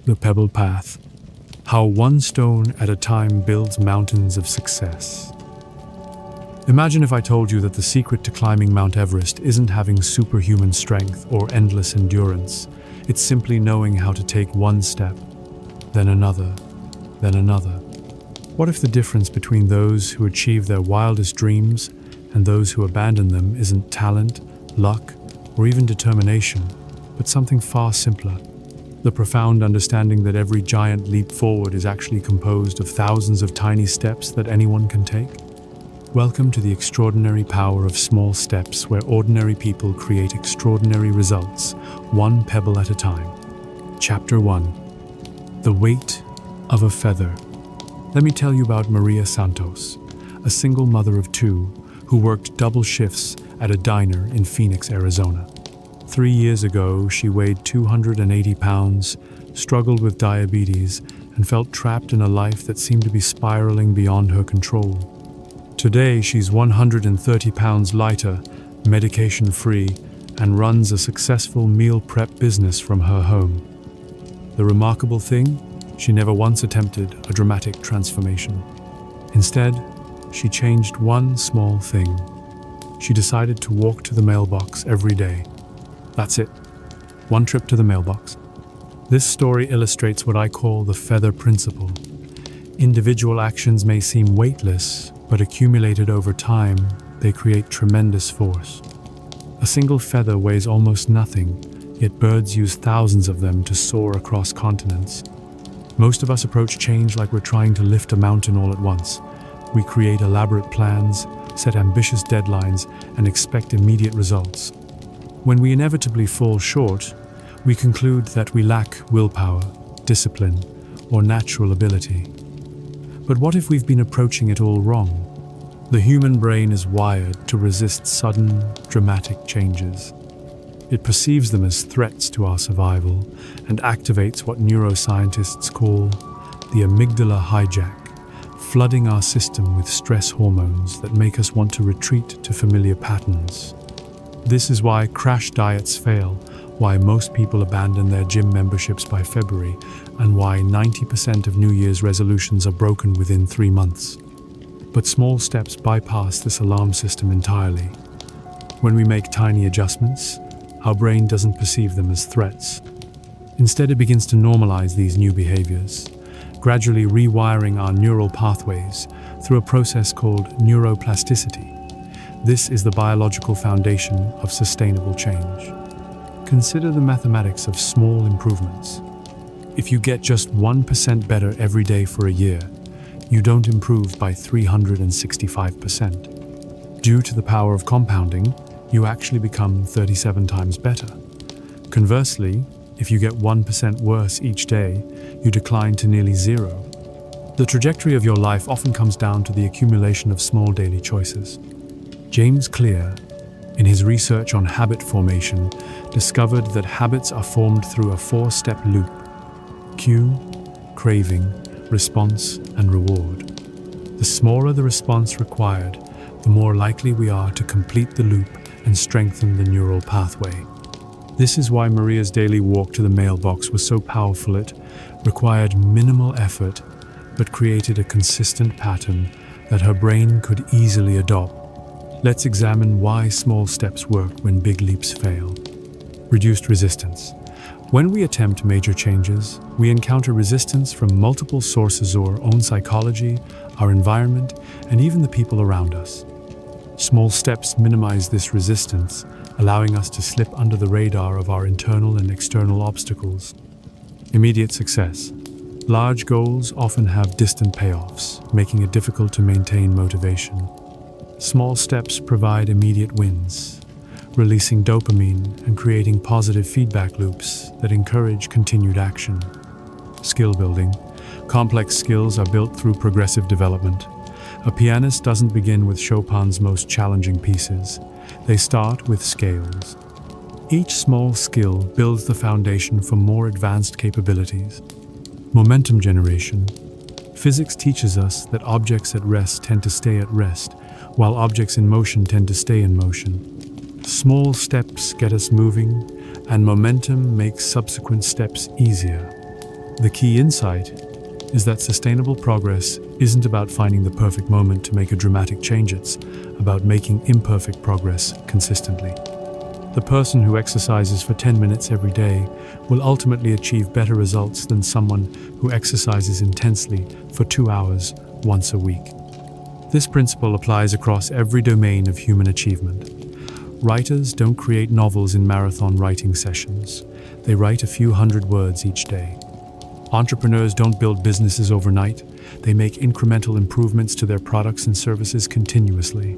The Pebble Path. How one stone at a time builds mountains of success. Imagine if I told you that the secret to climbing Mount Everest isn't having superhuman strength or endless endurance. It's simply knowing how to take one step, then another, then another. What if the difference between those who achieve their wildest dreams and those who abandon them isn't talent, luck, or even determination, but something far simpler? The profound understanding that every giant leap forward is actually composed of thousands of tiny steps that anyone can take? Welcome to the extraordinary power of small steps, where ordinary people create extraordinary results, one pebble at a time. Chapter 1. The Weight of a Feather. Let me tell you about Maria Santos, a single mother of two who worked double shifts at a diner in Phoenix, Arizona. 3 years ago, she weighed 280 pounds, struggled with diabetes, and felt trapped in a life that seemed to be spiraling beyond her control. Today, she's 130 pounds lighter, medication-free, and runs a successful meal prep business from her home. The remarkable thing? She never once attempted a dramatic transformation. Instead, she changed one small thing. She decided to walk to the mailbox every day. That's it. One trip to the mailbox. This story illustrates what I call the feather principle. Individual actions may seem weightless, but accumulated over time, they create tremendous force. A single feather weighs almost nothing, yet birds use thousands of them to soar across continents. Most of us approach change like we're trying to lift a mountain all at once. We create elaborate plans, set ambitious deadlines, and expect immediate results. When we inevitably fall short, we conclude that we lack willpower, discipline, or natural ability. But what if we've been approaching it all wrong? The human brain is wired to resist sudden, dramatic changes. It perceives them as threats to our survival and activates what neuroscientists call the amygdala hijack, flooding our system with stress hormones that make us want to retreat to familiar patterns. This is why crash diets fail, why most people abandon their gym memberships by February, and why 90% of New Year's resolutions are broken within 3 months. But small steps bypass this alarm system entirely. When we make tiny adjustments, our brain doesn't perceive them as threats. Instead, it begins to normalize these new behaviors, gradually rewiring our neural pathways through a process called neuroplasticity. This is the biological foundation of sustainable change. Consider the mathematics of small improvements. If you get just 1% better every day for a year, you don't improve by 365%. Due to the power of compounding, you actually become 37 times better. Conversely, if you get 1% worse each day, you decline to nearly zero. The trajectory of your life often comes down to the accumulation of small daily choices. James Clear, in his research on habit formation, discovered that habits are formed through a 4-step loop: cue, craving, response, and reward. The smaller the response required, the more likely we are to complete the loop and strengthen the neural pathway. This is why Maria's daily walk to the mailbox was so powerful. It required minimal effort, but created a consistent pattern that her brain could easily adopt. Let's examine why small steps work when big leaps fail. Reduced resistance. When we attempt major changes, we encounter resistance from multiple sources: our own psychology, our environment, and even the people around us. Small steps minimize this resistance, allowing us to slip under the radar of our internal and external obstacles. Immediate success. Large goals often have distant payoffs, making it difficult to maintain motivation. Small steps provide immediate wins, releasing dopamine and creating positive feedback loops that encourage continued action. Skill building. Complex skills are built through progressive development. A pianist doesn't begin with Chopin's most challenging pieces. They start with scales. Each small skill builds the foundation for more advanced capabilities. Momentum generation. Physics teaches us that objects at rest tend to stay at rest, while objects in motion tend to stay in motion. Small steps get us moving, and momentum makes subsequent steps easier. The key insight is that sustainable progress isn't about finding the perfect moment to make a dramatic change, it's about making imperfect progress consistently. The person who exercises for 10 minutes every day will ultimately achieve better results than someone who exercises intensely for 2 hours once a week. This principle applies across every domain of human achievement. Writers don't create novels in marathon writing sessions. They write a few hundred words each day. Entrepreneurs don't build businesses overnight. They make incremental improvements to their products and services continuously.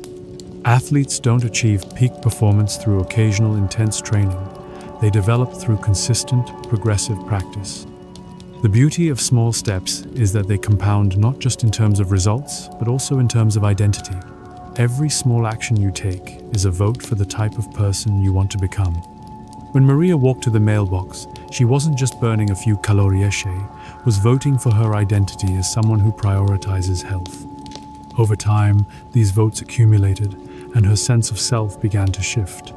Athletes don't achieve peak performance through occasional intense training. They develop through consistent, progressive practice. The beauty of small steps is that they compound not just in terms of results, but also in terms of identity. Every small action you take is a vote for the type of person you want to become. When Maria walked to the mailbox, she wasn't just burning a few calories, she was voting for her identity as someone who prioritizes health. Over time, these votes accumulated, and her sense of self began to shift.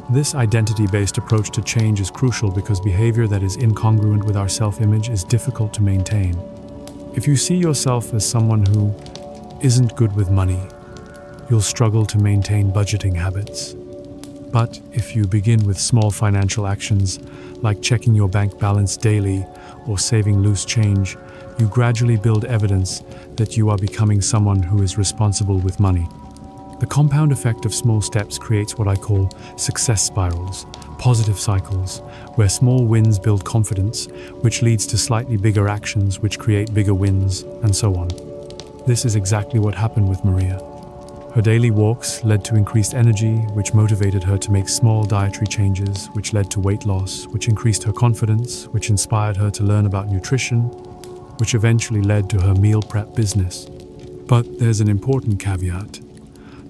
This identity-based approach to change is crucial because behavior that is incongruent with our self-image is difficult to maintain. If you see yourself as someone who isn't good with money, you'll struggle to maintain budgeting habits. But if you begin with small financial actions, like checking your bank balance daily or saving loose change, you gradually build evidence that you are becoming someone who is responsible with money. The compound effect of small steps creates what I call success spirals, positive cycles, where small wins build confidence, which leads to slightly bigger actions, which create bigger wins, and so on. This is exactly what happened with Maria. Her daily walks led to increased energy, which motivated her to make small dietary changes, which led to weight loss, which increased her confidence, which inspired her to learn about nutrition, which eventually led to her meal prep business. But there's an important caveat.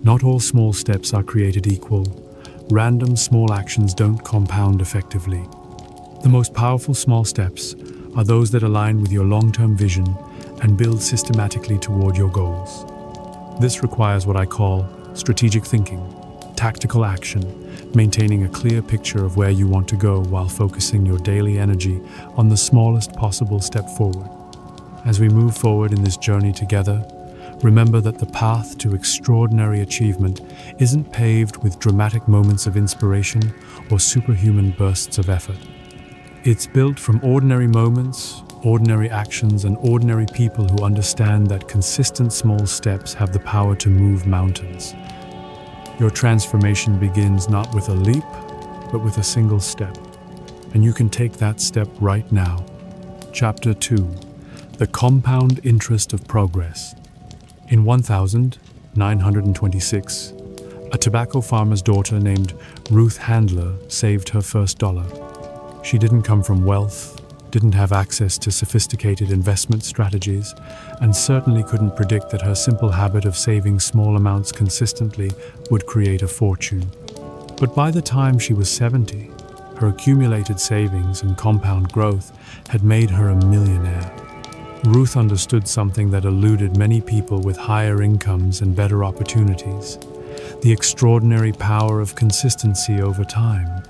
Not all small steps are created equal. Random small actions don't compound effectively. The most powerful small steps are those that align with your long-term vision and build systematically toward your goals. This requires what I call strategic thinking, tactical action, maintaining a clear picture of where you want to go while focusing your daily energy on the smallest possible step forward. As we move forward in this journey together, remember that the path to extraordinary achievement isn't paved with dramatic moments of inspiration or superhuman bursts of effort. It's built from ordinary moments, ordinary actions, and ordinary people who understand that consistent small steps have the power to move mountains. Your transformation begins not with a leap, but with a single step. And you can take that step right now. Chapter 2: The Compound Interest of Progress. In 1926, a tobacco farmer's daughter named Ruth Handler saved her first dollar. She didn't come from wealth, didn't have access to sophisticated investment strategies, and certainly couldn't predict that her simple habit of saving small amounts consistently would create a fortune. But by the time she was 70, her accumulated savings and compound growth had made her a millionaire. Ruth understood something that eluded many people with higher incomes and better opportunities: the extraordinary power of consistency over time.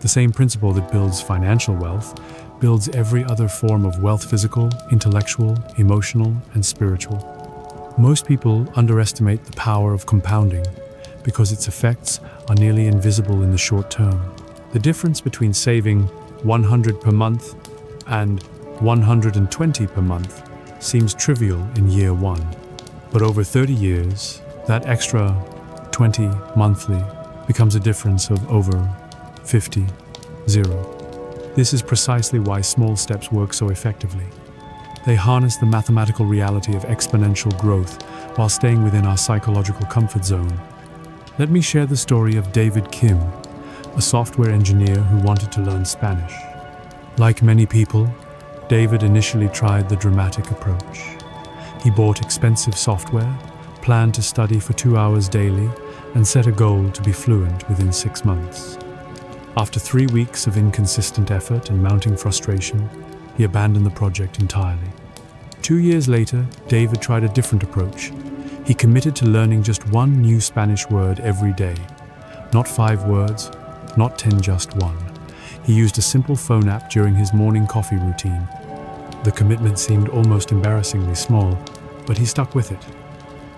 The same principle that builds financial wealth builds every other form of wealth: physical, intellectual, emotional, and spiritual. Most people underestimate the power of compounding because its effects are nearly invisible in the short term. The difference between saving $100 per month and $120 per month seems trivial in year one, but over 30 years, that extra 20 monthly becomes a difference of over 50. This is precisely why small steps work so effectively. They harness the mathematical reality of exponential growth while staying within our psychological comfort zone. Let me share the story of David Kim, a software engineer who wanted to learn Spanish. Like many people, David initially tried the dramatic approach. He bought expensive software, planned to study for 2 hours daily, and set a goal to be fluent within 6 months. After 3 weeks of inconsistent effort and mounting frustration, he abandoned the project entirely. 2 years later, David tried a different approach. He committed to learning just one new Spanish word every day. Not 5 words, not 10, just one. He used a simple phone app during his morning coffee routine. The commitment seemed almost embarrassingly small, but he stuck with it.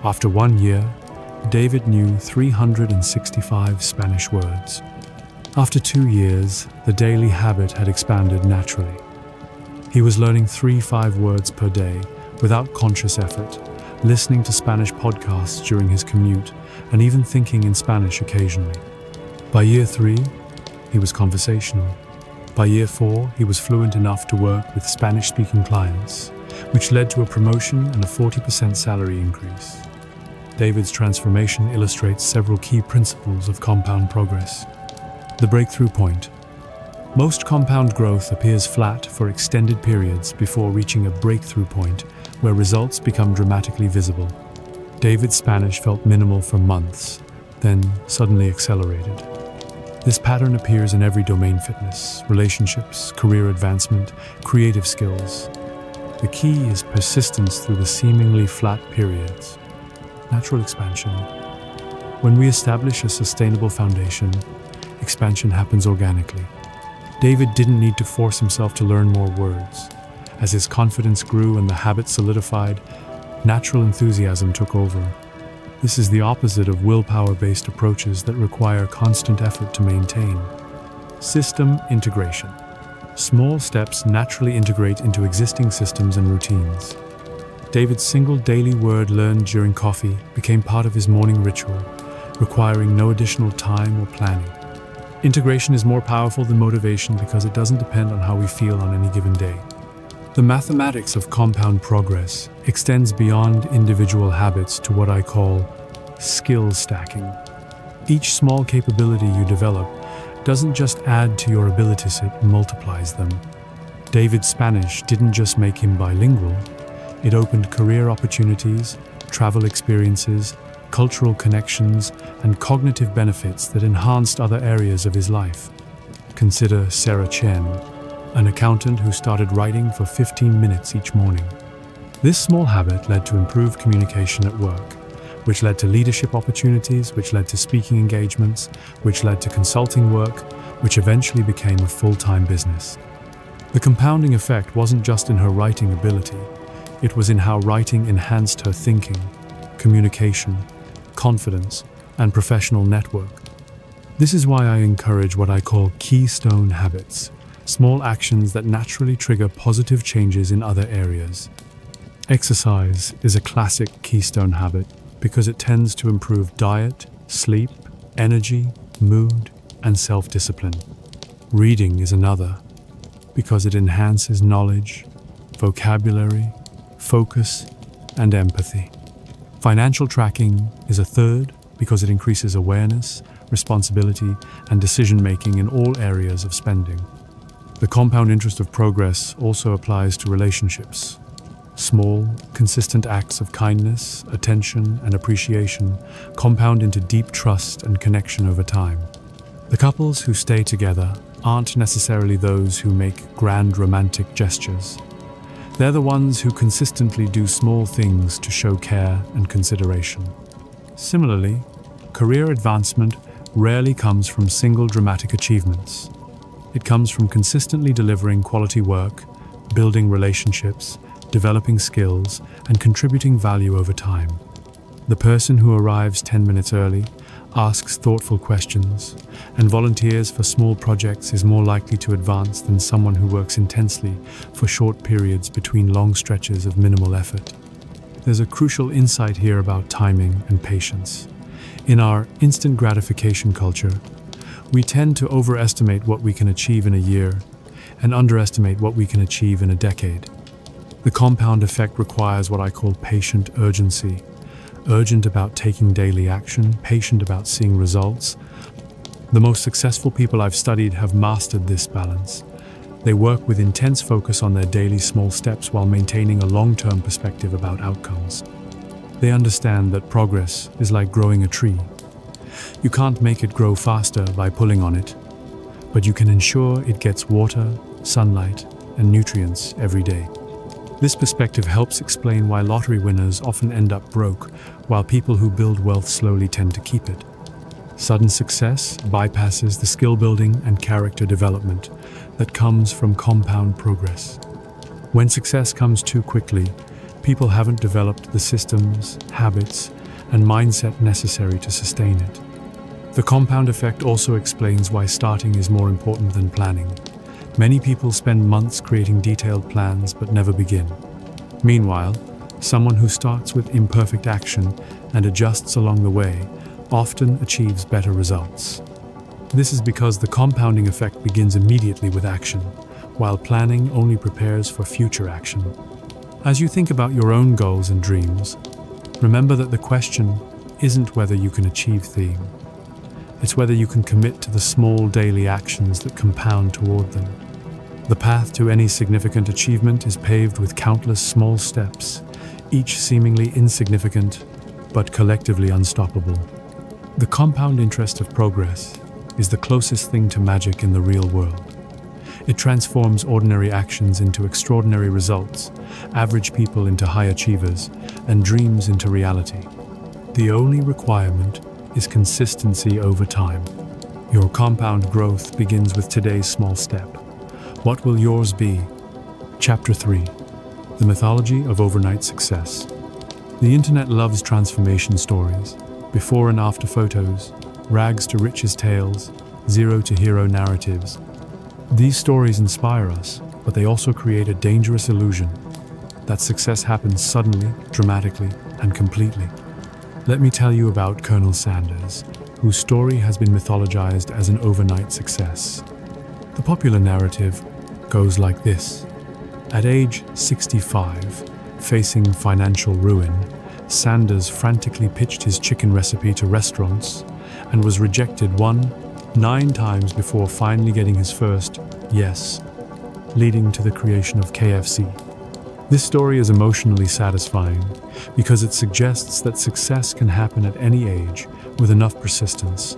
After 1 year, David knew 365 Spanish words. After 2 years, the daily habit had expanded naturally. He was learning 3-5 words per day without conscious effort, listening to Spanish podcasts during his commute, and even thinking in Spanish occasionally. By year 3, he was conversational. By year 4, he was fluent enough to work with Spanish-speaking clients, which led to a promotion and a 40% salary increase. David's transformation illustrates several key principles of compound progress. The breakthrough point. Most compound growth appears flat for extended periods before reaching a breakthrough point where results become dramatically visible. David's Spanish felt minimal for months, then suddenly accelerated. This pattern appears in every domain: fitness, relationships, career advancement, creative skills. The key is persistence through the seemingly flat periods. Natural expansion. When we establish a sustainable foundation, expansion happens organically. David didn't need to force himself to learn more words. As his confidence grew and the habit solidified, natural enthusiasm took over. This is the opposite of willpower-based approaches that require constant effort to maintain. System integration. Small steps naturally integrate into existing systems and routines. David's single daily word learned during coffee became part of his morning ritual, requiring no additional time or planning. Integration is more powerful than motivation because it doesn't depend on how we feel on any given day. The mathematics of compound progress extends beyond individual habits to what I call skill stacking. Each small capability you develop doesn't just add to your abilities, it multiplies them. David's Spanish didn't just make him bilingual, it opened career opportunities, travel experiences, cultural connections, and cognitive benefits that enhanced other areas of his life. Consider Sarah Chen, an accountant who started writing for 15 minutes each morning. This small habit led to improved communication at work, which led to leadership opportunities, which led to speaking engagements, which led to consulting work, which eventually became a full-time business. The compounding effect wasn't just in her writing ability, it was in how writing enhanced her thinking, communication, confidence, and professional network. This is why I encourage what I call keystone habits, small actions that naturally trigger positive changes in other areas. Exercise is a classic keystone habit because it tends to improve diet, sleep, energy, mood, and self-discipline. Reading is another because it enhances knowledge, vocabulary, focus, and empathy. Financial tracking is a third because it increases awareness, responsibility, and decision-making in all areas of spending. The compound interest of progress also applies to relationships. Small, consistent acts of kindness, attention, and appreciation compound into deep trust and connection over time. The couples who stay together aren't necessarily those who make grand romantic gestures. They're the ones who consistently do small things to show care and consideration. Similarly, career advancement rarely comes from single dramatic achievements. It comes from consistently delivering quality work, building relationships, developing skills, and contributing value over time. The person who arrives 10 minutes early, asks thoughtful questions, and volunteers for small projects is more likely to advance than someone who works intensely for short periods between long stretches of minimal effort. There's a crucial insight here about timing and patience. In our instant gratification culture, we tend to overestimate what we can achieve in a year and underestimate what we can achieve in a decade. The compound effect requires what I call patient urgency. Urgent about taking daily action, patient about seeing results. The most successful people I've studied have mastered this balance. They work with intense focus on their daily small steps while maintaining a long-term perspective about outcomes. They understand that progress is like growing a tree. You can't make it grow faster by pulling on it, but you can ensure it gets water, sunlight, and nutrients every day. This perspective helps explain why lottery winners often end up broke, while people who build wealth slowly tend to keep it. Sudden success bypasses the skill building and character development that comes from compound progress. When success comes too quickly, people haven't developed the systems, habits, and mindset necessary to sustain it. The compound effect also explains why starting is more important than planning. Many people spend months creating detailed plans but never begin. Meanwhile, someone who starts with imperfect action and adjusts along the way often achieves better results. This is because the compounding effect begins immediately with action, while planning only prepares for future action. As you think about your own goals and dreams, remember that the question isn't whether you can achieve them. It's whether you can commit to the small daily actions that compound toward them. The path to any significant achievement is paved with countless small steps, each seemingly insignificant, but collectively unstoppable. The compound interest of progress is the closest thing to magic in the real world. It transforms ordinary actions into extraordinary results, average people into high achievers, and dreams into reality. The only requirement is consistency over time. Your compound growth begins with today's small step. What will yours be? Chapter 3. The Mythology of Overnight Success. The internet loves transformation stories, before and after photos, rags to riches tales, zero to hero narratives. These stories inspire us, but they also create a dangerous illusion that success happens suddenly, dramatically, and completely. Let me tell you about Colonel Sanders, whose story has been mythologized as an overnight success. The popular narrative goes like this. At age 65, facing financial ruin, Sanders frantically pitched his chicken recipe to restaurants and was rejected 9 times before finally getting his first yes, leading to the creation of KFC. This story is emotionally satisfying because it suggests that success can happen at any age with enough persistence.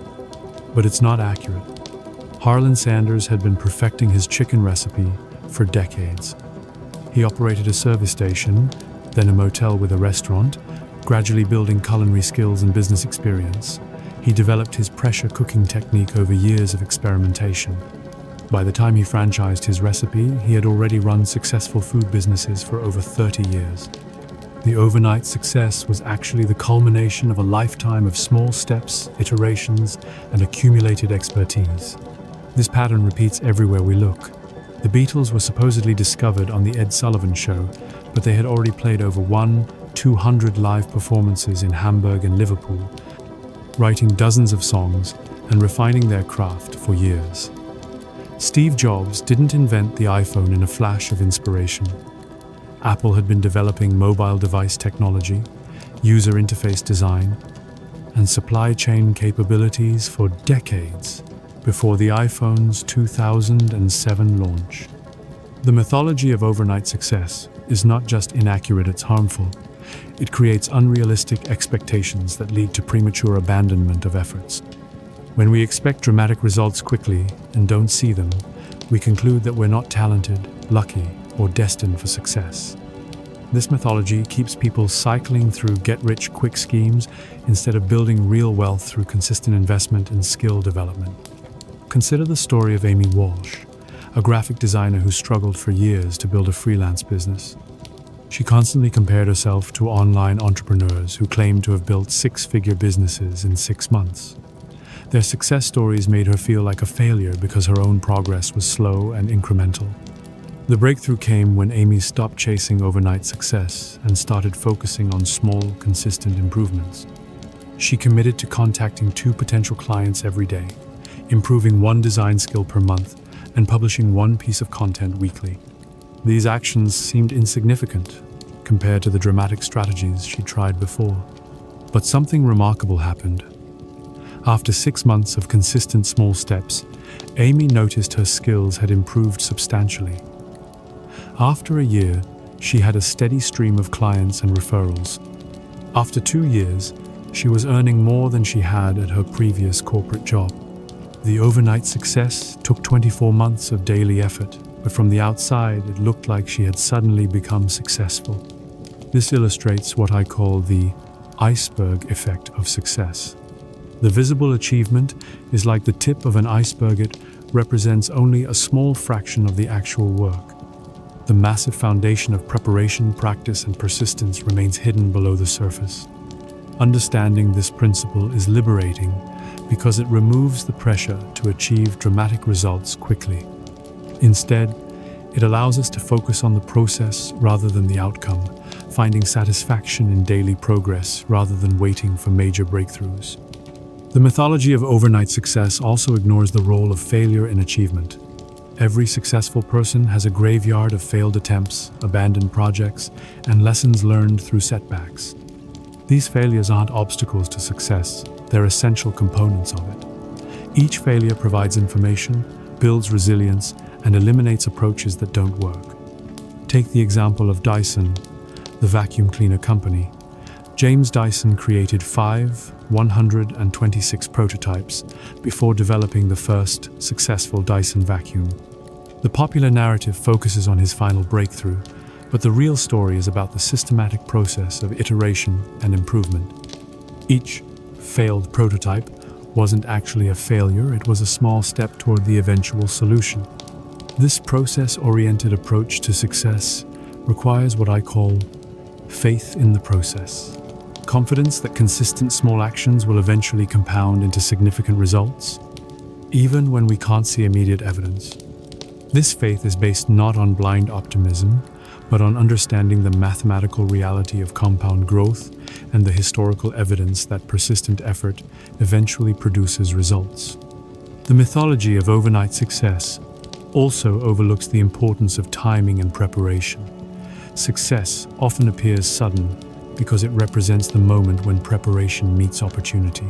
But it's not accurate. Harlan Sanders had been perfecting his chicken recipe for decades. He operated a service station, then a motel with a restaurant, gradually building culinary skills and business experience. He developed his pressure cooking technique over years of experimentation. By the time he franchised his recipe, he had already run successful food businesses for over 30 years. The overnight success was actually the culmination of a lifetime of small steps, iterations, and accumulated expertise. This pattern repeats everywhere we look. The Beatles were supposedly discovered on The Ed Sullivan Show, but they had already played over 200 live performances in Hamburg and Liverpool, writing dozens of songs and refining their craft for years. Steve Jobs didn't invent the iPhone in a flash of inspiration. Apple had been developing mobile device technology, user interface design, and supply chain capabilities for decades before the iPhone's 2007 launch. The mythology of overnight success is not just inaccurate, it's harmful. It creates unrealistic expectations that lead to premature abandonment of efforts. When we expect dramatic results quickly and don't see them, we conclude that we're not talented, lucky, or destined for success. This mythology keeps people cycling through get-rich-quick schemes instead of building real wealth through consistent investment and skill development. Consider the story of Amy Walsh, a graphic designer who struggled for years to build a freelance business. She constantly compared herself to online entrepreneurs who claimed to have built 6-figure businesses in 6 months. Their success stories made her feel like a failure because her own progress was slow and incremental. The breakthrough came when Amy stopped chasing overnight success and started focusing on small, consistent improvements. She committed to contacting 2 potential clients every day, improving 1 design skill per month, and publishing 1 piece of content weekly. These actions seemed insignificant compared to the dramatic strategies she tried before. But something remarkable happened. After 6 months of consistent small steps, Amy noticed her skills had improved substantially. After a year, she had a steady stream of clients and referrals. After 2 years, she was earning more than she had at her previous corporate job. The overnight success took 24 months of daily effort, but from the outside, it looked like she had suddenly become successful. This illustrates what I call the iceberg effect of success. The visible achievement is like the tip of an iceberg. It represents only a small fraction of the actual work. the massive foundation of preparation, practice, and persistence remains hidden below the surface. Understanding this principle is liberating because it removes the pressure to achieve dramatic results quickly. Instead, it allows us to focus on the process rather than the outcome, finding satisfaction in daily progress rather than waiting for major breakthroughs. The mythology of overnight success also ignores the role of failure in achievement. Every successful person has a graveyard of failed attempts, abandoned projects, and lessons learned through setbacks. These failures aren't obstacles to success, they're essential components of it. Each failure provides information, builds resilience, and eliminates approaches that don't work. Take the example of Dyson, the vacuum cleaner company. James Dyson created 126 prototypes before developing the first successful Dyson vacuum. The popular narrative focuses on his final breakthrough, but the real story is about the systematic process of iteration and improvement. Each failed prototype wasn't actually a failure, it was a small step toward the eventual solution. This process-oriented approach to success requires what I call faith in the process. Confidence that consistent small actions will eventually compound into significant results, even when we can't see immediate evidence. This faith is based not on blind optimism, but on understanding the mathematical reality of compound growth and the historical evidence that persistent effort eventually produces results. The mythology of overnight success also overlooks the importance of timing and preparation. Success often appears sudden because it represents the moment when preparation meets opportunity.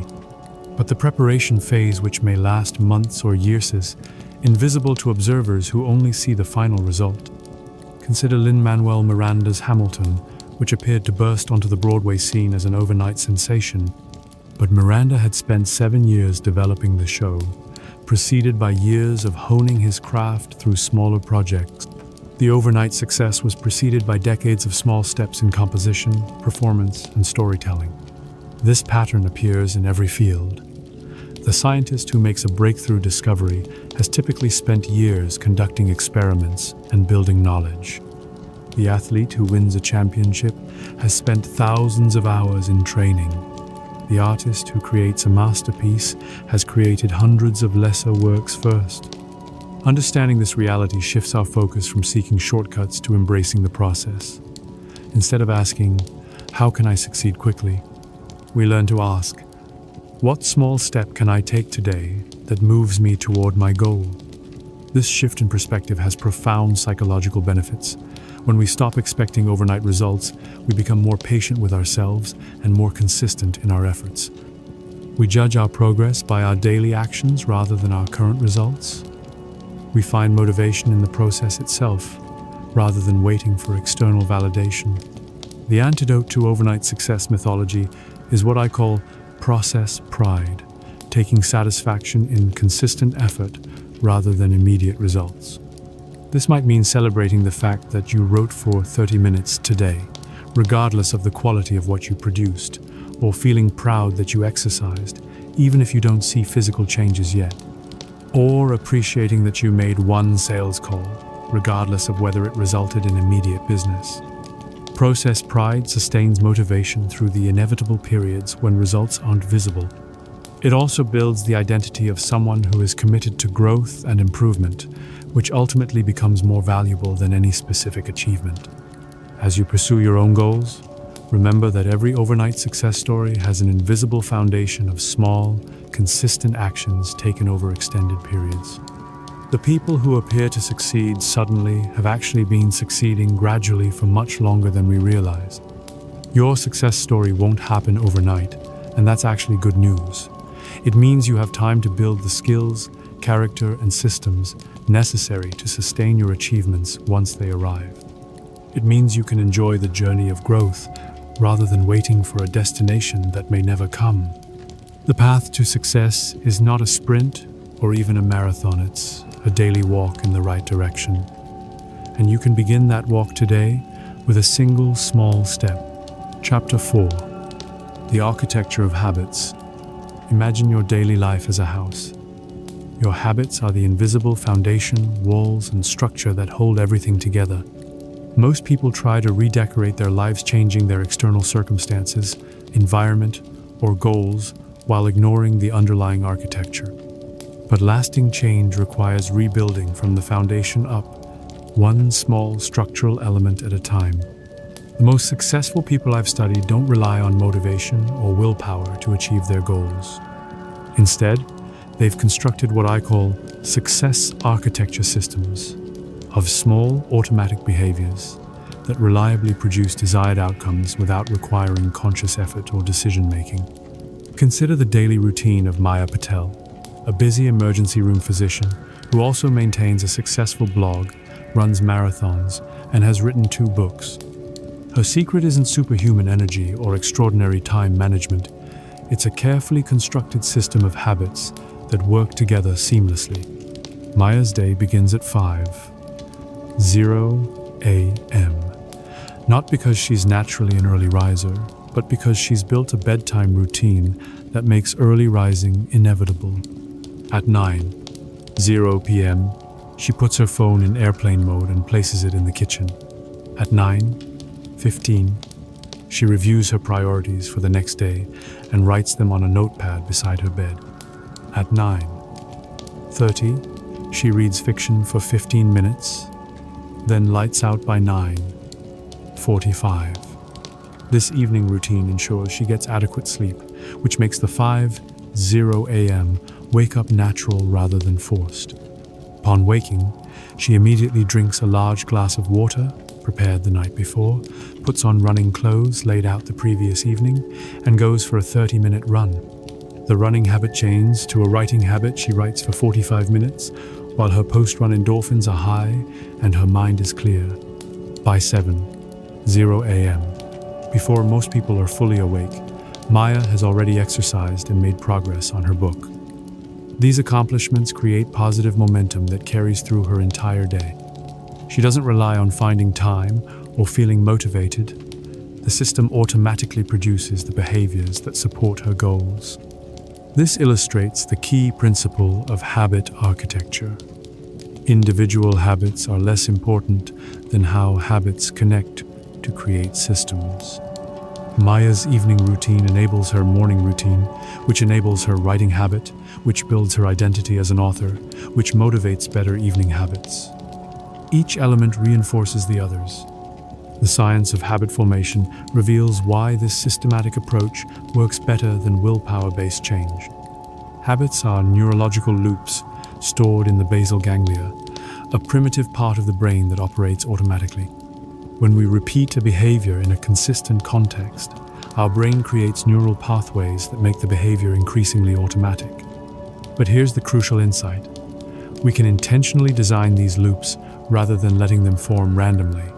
But the preparation phase, which may last months or years, is invisible to observers who only see the final result. Consider Lin-Manuel Miranda's Hamilton, which appeared to burst onto the Broadway scene as an overnight sensation. But Miranda had spent 7 years developing the show, preceded by years of honing his craft through smaller projects. The overnight success was preceded by decades of small steps in composition, performance, and storytelling. This pattern appears in every field. The scientist who makes a breakthrough discovery has typically spent years conducting experiments and building knowledge. The athlete who wins a championship has spent thousands of hours in training. The artist who creates a masterpiece has created hundreds of lesser works first. Understanding this reality shifts our focus from seeking shortcuts to embracing the process. Instead of asking, "How can I succeed quickly?" we learn to ask, "What small step can I take today that moves me toward my goal?" This shift in perspective has profound psychological benefits. When we stop expecting overnight results, we become more patient with ourselves and more consistent in our efforts. We judge our progress by our daily actions rather than our current results. We find motivation in the process itself, rather than waiting for external validation. The antidote to overnight success mythology is what I call process pride, taking satisfaction in consistent effort rather than immediate results. This might mean celebrating the fact that you wrote for 30 minutes today, regardless of the quality of what you produced, or feeling proud that you exercised, even if you don't see physical changes yet. Or appreciating that you made one sales call, regardless of whether it resulted in immediate business. Process pride sustains motivation through the inevitable periods when results aren't visible. It also builds the identity of someone who is committed to growth and improvement, which ultimately becomes more valuable than any specific achievement. As you pursue your own goals, remember that every overnight success story has an invisible foundation of small, consistent actions taken over extended periods. The people who appear to succeed suddenly have actually been succeeding gradually for much longer than we realize. Your success story won't happen overnight, and that's actually good news. It means you have time to build the skills, character, and systems necessary to sustain your achievements once they arrive. It means you can enjoy the journey of growth rather than waiting for a destination that may never come. The path to success is not a sprint or even a marathon, it's a daily walk in the right direction. And you can begin that walk today with a single small step. Chapter 4. The Architecture of Habits. Imagine your daily life as a house. Your habits are the invisible foundation, walls, and structure that hold everything together. Most people try to redecorate their lives, changing their external circumstances, environment, or goals while ignoring the underlying architecture. But lasting change requires rebuilding from the foundation up, one small structural element at a time. The most successful people I've studied don't rely on motivation or willpower to achieve their goals. Instead, they've constructed what I call success architecture systems of small automatic behaviors that reliably produce desired outcomes without requiring conscious effort or decision-making. Consider the daily routine of Maya Patel, a busy emergency room physician who also maintains a successful blog, runs marathons, and has written 2 books. Her secret isn't superhuman energy or extraordinary time management. It's a carefully constructed system of habits that work together seamlessly. Maya's day begins at 5:00 a.m. Not because she's naturally an early riser, but because she's built a bedtime routine that makes early rising inevitable. At 9:00 p.m., she puts her phone in airplane mode and places it in the kitchen. At 9:15, she reviews her priorities for the next day and writes them on a notepad beside her bed. At 9:30, she reads fiction for 15 minutes, then lights out by 9:45. This evening routine ensures she gets adequate sleep, which makes the 5:00 a.m. wake up natural rather than forced. Upon waking, she immediately drinks a large glass of water, prepared the night before, puts on running clothes laid out the previous evening, and goes for a 30-minute run. The running habit changes to a writing habit. She writes for 45 minutes, while her post-run endorphins are high and her mind is clear. By 7:00 a.m., before most people are fully awake, Maya has already exercised and made progress on her book. These accomplishments create positive momentum that carries through her entire day. She doesn't rely on finding time or feeling motivated. The system automatically produces the behaviors that support her goals. This illustrates the key principle of habit architecture. Individual habits are less important than how habits connect to create systems. Maya's evening routine enables her morning routine, which enables her writing habit, which builds her identity as an author, which motivates better evening habits. Each element reinforces the others. The science of habit formation reveals why this systematic approach works better than willpower-based change. Habits are neurological loops stored in the basal ganglia, a primitive part of the brain that operates automatically. When we repeat a behavior in a consistent context, our brain creates neural pathways that make the behavior increasingly automatic. But here's the crucial insight. We can intentionally design these loops rather than letting them form randomly.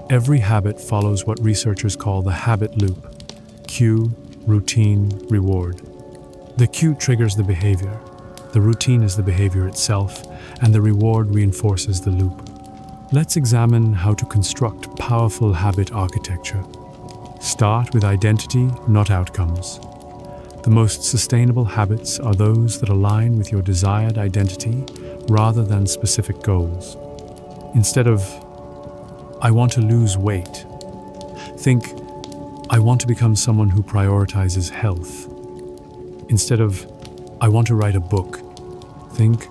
Every habit follows what researchers call the habit loop: cue, routine, reward. The cue triggers the behavior, the routine is the behavior itself, and the reward reinforces the loop. Let's examine how to construct powerful habit architecture. Start with identity, not outcomes. The most sustainable habits are those that align with your desired identity rather than specific goals. Instead of, "I want to lose weight," think, "I want to become someone who prioritizes health." Instead of, "I want to write a book," think,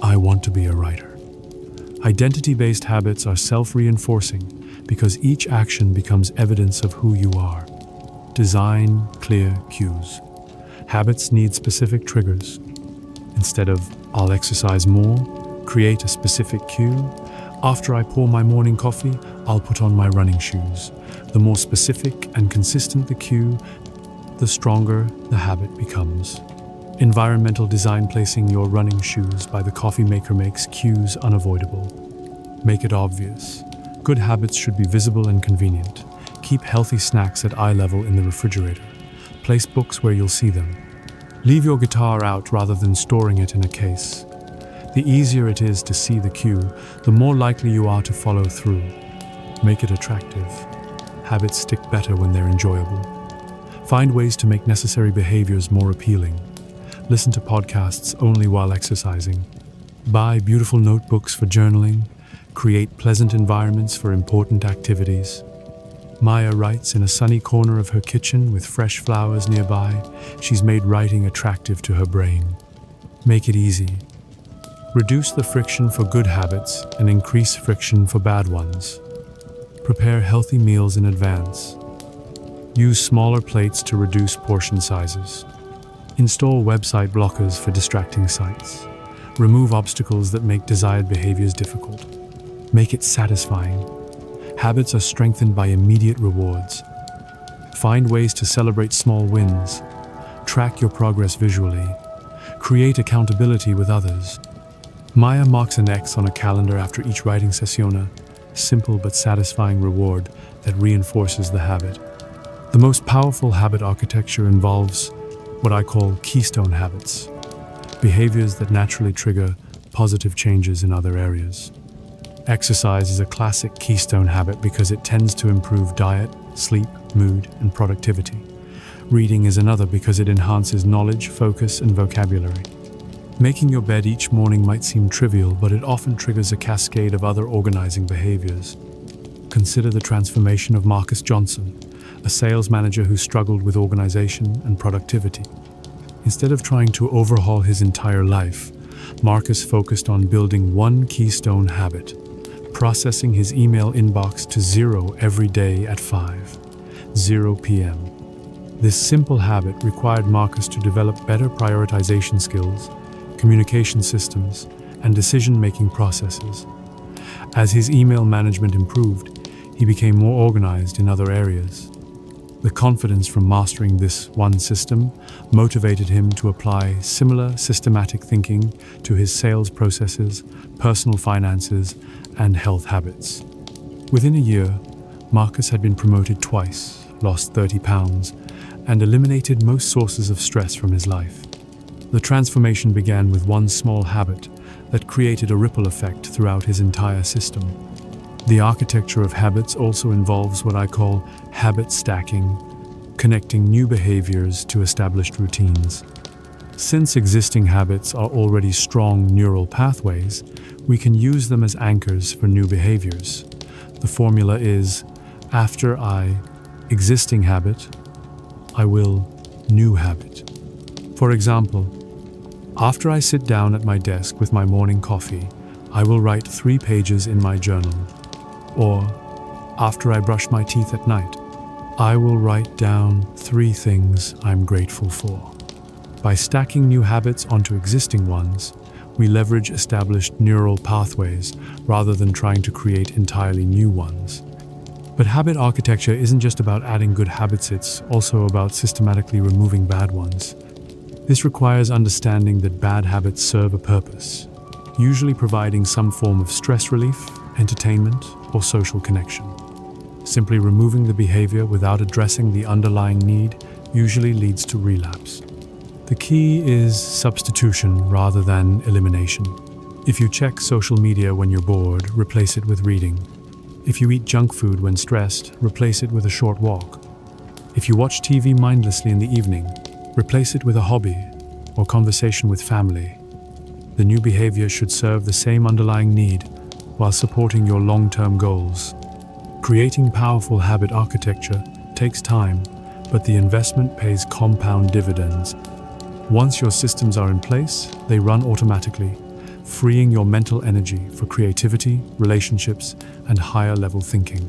"I want to be a writer." Identity-based habits are self-reinforcing because each action becomes evidence of who you are. Design clear cues. Habits need specific triggers. Instead of, "I'll exercise more," create a specific cue. "After I pour my morning coffee, I'll put on my running shoes." The more specific and consistent the cue, the stronger the habit becomes. Environmental design: placing your running shoes by the coffee maker makes cues unavoidable. Make it obvious. Good habits should be visible and convenient. Keep healthy snacks at eye level in the refrigerator. Place books where you'll see them. Leave your guitar out rather than storing it in a case. The easier it is to see the cue, the more likely you are to follow through. Make it attractive. Habits stick better when they're enjoyable. Find ways to make necessary behaviors more appealing. Listen to podcasts only while exercising. Buy beautiful notebooks for journaling. Create pleasant environments for important activities. Maya writes in a sunny corner of her kitchen with fresh flowers nearby. She's made writing attractive to her brain. Make it easy. Reduce the friction for good habits and increase friction for bad ones. Prepare healthy meals in advance. Use smaller plates to reduce portion sizes. Install website blockers for distracting sites. Remove obstacles that make desired behaviors difficult. Make it satisfying. Habits are strengthened by immediate rewards. Find ways to celebrate small wins. Track your progress visually. Create accountability with others. Maya marks an X on a calendar after each writing sessiona, simple but satisfying reward that reinforces the habit. The most powerful habit architecture involves what I call keystone habits, behaviors that naturally trigger positive changes in other areas. Exercise is a classic keystone habit because it tends to improve diet, sleep, mood, and productivity. Reading is another because it enhances knowledge, focus, and vocabulary. Making your bed each morning might seem trivial, but it often triggers a cascade of other organizing behaviors. Consider the transformation of Marcus Johnson, a sales manager who struggled with organization and productivity. Instead of trying to overhaul his entire life, Marcus focused on building one keystone habit, processing his email inbox to 0 every day at 5:00 p.m. This simple habit required Marcus to develop better prioritization skills, communication systems, and decision-making processes. As his email management improved, he became more organized in other areas. The confidence from mastering this one system motivated him to apply similar systematic thinking to his sales processes, personal finances, and health habits. Within a year, Marcus had been promoted twice, lost 30 pounds, and eliminated most sources of stress from his life. The transformation began with one small habit that created a ripple effect throughout his entire system. The architecture of habits also involves what I call habit stacking, connecting new behaviors to established routines. Since existing habits are already strong neural pathways, we can use them as anchors for new behaviors. The formula is, after I existing habit, I will new habit. For example, after I sit down at my desk with my morning coffee, I will write 3 pages in my journal. Or, after I brush my teeth at night, I will write down 3 things I'm grateful for. By stacking new habits onto existing ones, we leverage established neural pathways rather than trying to create entirely new ones. But habit architecture isn't just about adding good habits, it's also about systematically removing bad ones. This requires understanding that bad habits serve a purpose, usually providing some form of stress relief, entertainment, or social connection. Simply removing the behavior without addressing the underlying need usually leads to relapse. The key is substitution rather than elimination. If you check social media when you're bored, replace it with reading. If you eat junk food when stressed, replace it with a short walk. If you watch TV mindlessly in the evening, replace it with a hobby or conversation with family. The new behavior should serve the same underlying need while supporting your long-term goals. Creating powerful habit architecture takes time, but the investment pays compound dividends. Once your systems are in place, they run automatically, freeing your mental energy for creativity, relationships, and higher-level thinking.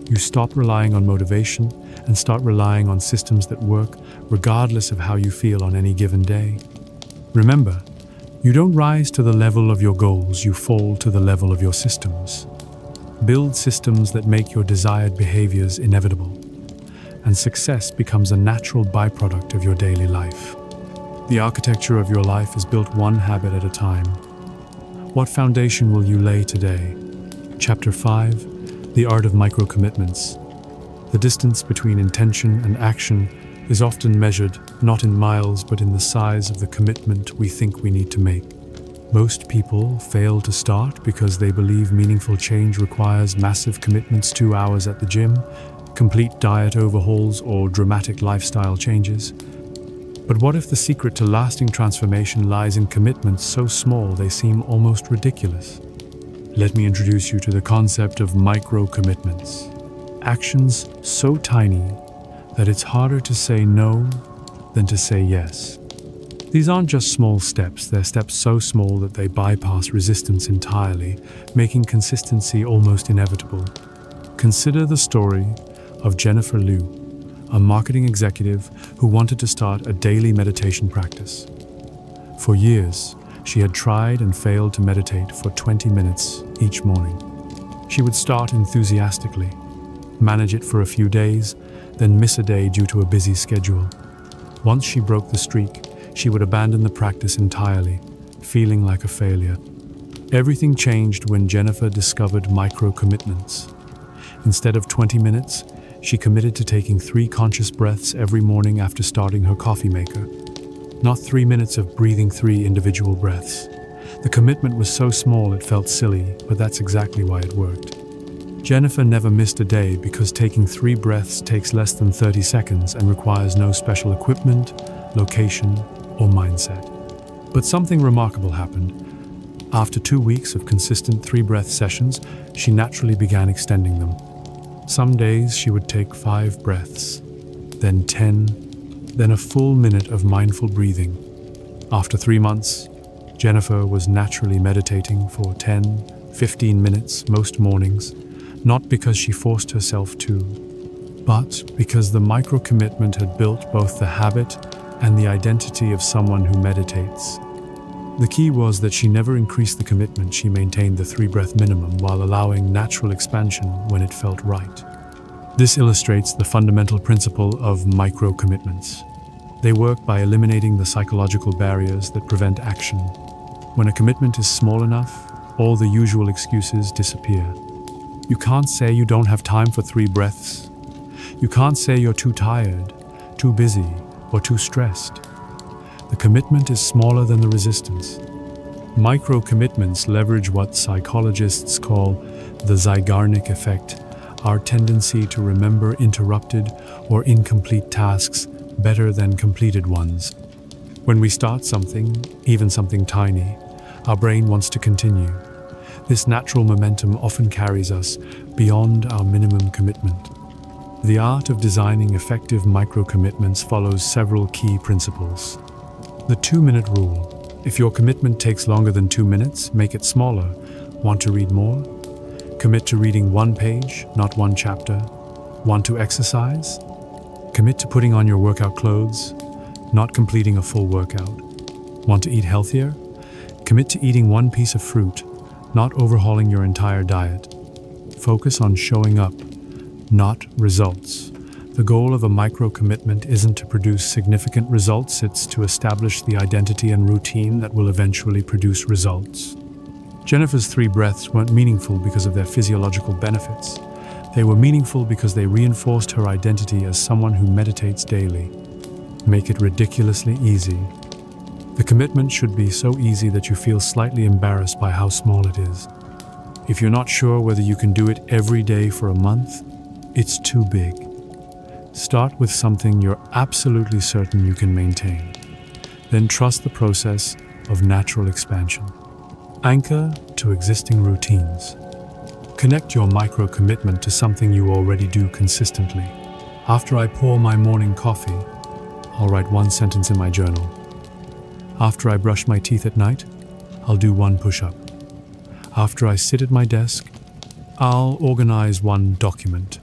You stop relying on motivation and start relying on systems that work regardless of how you feel on any given day. Remember, you don't rise to the level of your goals, you fall to the level of your systems. Build systems that make your desired behaviors inevitable, and success becomes a natural byproduct of your daily life. The architecture of your life is built one habit at a time. What foundation will you lay today? Chapter 5, The Art of Micro-Commitments. The distance between intention and action is often measured not in miles but in the size of the commitment we think we need to make. Most people fail to start because they believe meaningful change requires massive commitments, 2 hours at the gym, complete diet overhauls, or dramatic lifestyle changes. But what if the secret to lasting transformation lies in commitments so small they seem almost ridiculous? let me introduce you to the concept of micro-commitments. Actions so tiny that it's harder to say no than to say yes. These aren't just small steps, they're steps so small that they bypass resistance entirely, making consistency almost inevitable. Consider the story of Jennifer Liu, a marketing executive who wanted to start a daily meditation practice. For years, she had tried and failed to meditate for 20 minutes each morning. She would start enthusiastically, manage it for a few days, then miss a day due to a busy schedule. Once she broke the streak, she would abandon the practice entirely, feeling like a failure. Everything changed when Jennifer discovered micro-commitments. Instead of 20 minutes, she committed to taking 3 conscious breaths every morning after starting her coffee maker. Not 3 minutes of breathing 3 individual breaths. The commitment was so small it felt silly, but that's exactly why it worked. Jennifer never missed a day because taking 3 breaths takes less than 30 seconds and requires no special equipment, location, or mindset. But something remarkable happened. After 2 weeks of consistent 3-breath sessions, she naturally began extending them. Some days she would take 5 breaths, then 10, then a full minute of mindful breathing. After 3 months, Jennifer was naturally meditating for 10, 15 minutes most mornings, not because she forced herself to, but because the micro-commitment had built both the habit and the identity of someone who meditates. The key was that she never increased the commitment, she maintained the 3-breath minimum while allowing natural expansion when it felt right. This illustrates the fundamental principle of micro-commitments. They work by eliminating the psychological barriers that prevent action. When a commitment is small enough, all the usual excuses disappear. You can't say you don't have time for 3 breaths. You can't say you're too tired, too busy, or too stressed. The commitment is smaller than the resistance. Micro-commitments leverage what psychologists call the Zeigarnik effect, our tendency to remember interrupted or incomplete tasks better than completed ones. When we start something, even something tiny, our brain wants to continue. This natural momentum often carries us beyond our minimum commitment. The art of designing effective micro-commitments follows several key principles. The 2-minute rule. If your commitment takes longer than 2 minutes, make it smaller. Want to read more? Commit to reading 1 page, not 1 chapter. Want to exercise? Commit to putting on your workout clothes, not completing a full workout. Want to eat healthier? Commit to eating 1 piece of fruit, not overhauling your entire diet. Focus on showing up, not results. The goal of a micro-commitment isn't to produce significant results, it's to establish the identity and routine that will eventually produce results. Jennifer's 3 breaths weren't meaningful because of their physiological benefits. They were meaningful because they reinforced her identity as someone who meditates daily. Make it ridiculously easy. The commitment should be so easy that you feel slightly embarrassed by how small it is. If you're not sure whether you can do it every day for a month, it's too big. Start with something you're absolutely certain you can maintain. Then trust the process of natural expansion. Anchor to existing routines. Connect your micro-commitment to something you already do consistently. After I pour my morning coffee, I'll write 1 sentence in my journal. After I brush my teeth at night, I'll do 1 push-up. After I sit at my desk, I'll organize 1 document.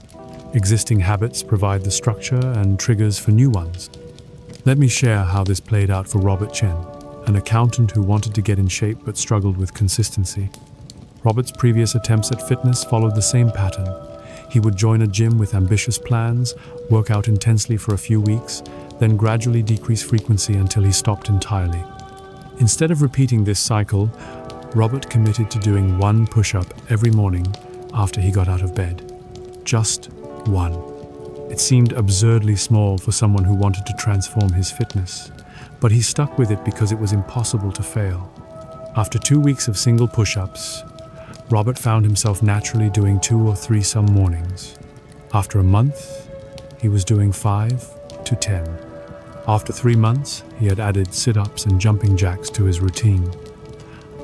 Existing habits provide the structure and triggers for new ones. Let me share how this played out for Robert Chen, an accountant who wanted to get in shape but struggled with consistency. Robert's previous attempts at fitness followed the same pattern. He would join a gym with ambitious plans, work out intensely for a few weeks, then gradually decrease frequency until he stopped entirely. Instead of repeating this cycle, Robert committed to doing 1 push-up every morning after he got out of bed. Just 1. It seemed absurdly small for someone who wanted to transform his fitness, but he stuck with it because it was impossible to fail. After 2 weeks of single push-ups, Robert found himself naturally doing 2 or 3 some mornings. After a month, he was doing 5 to 10. After 3 months, he had added sit-ups and jumping jacks to his routine.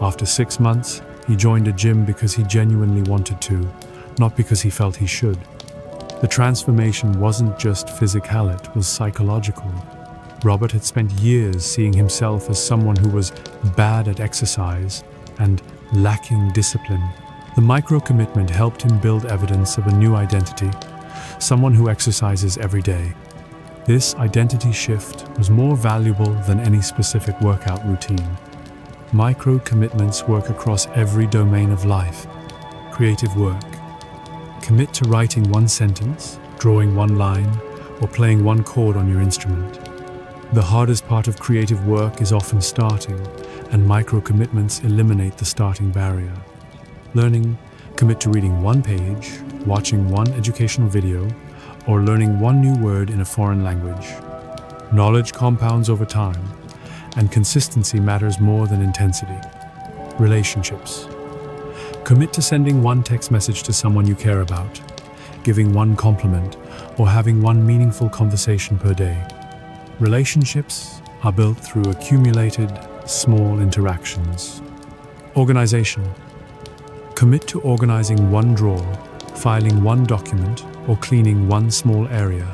After 6 months, He joined a gym because he genuinely wanted to, not because he felt he should. The transformation wasn't just physical, it was psychological. Robert had spent years seeing himself as someone who was bad at exercise and lacking discipline. The micro-commitment helped him build evidence of a new identity, someone who exercises every day. This identity shift was more valuable than any specific workout routine. Micro-commitments work across every domain of life. Creative work. Commit to writing one sentence, drawing one line, or playing one chord on your instrument. The hardest part of creative work is often starting, and micro-commitments eliminate the starting barrier. Learning, commit to reading one page, watching one educational video, or learning one new word in a foreign language. Knowledge compounds over time, and consistency matters more than intensity. Relationships. Commit to sending one text message to someone you care about, giving one compliment, or having one meaningful conversation per day. Relationships are built through accumulated, small interactions. Organization. Commit to organizing one drawer, filing one document, or cleaning one small area.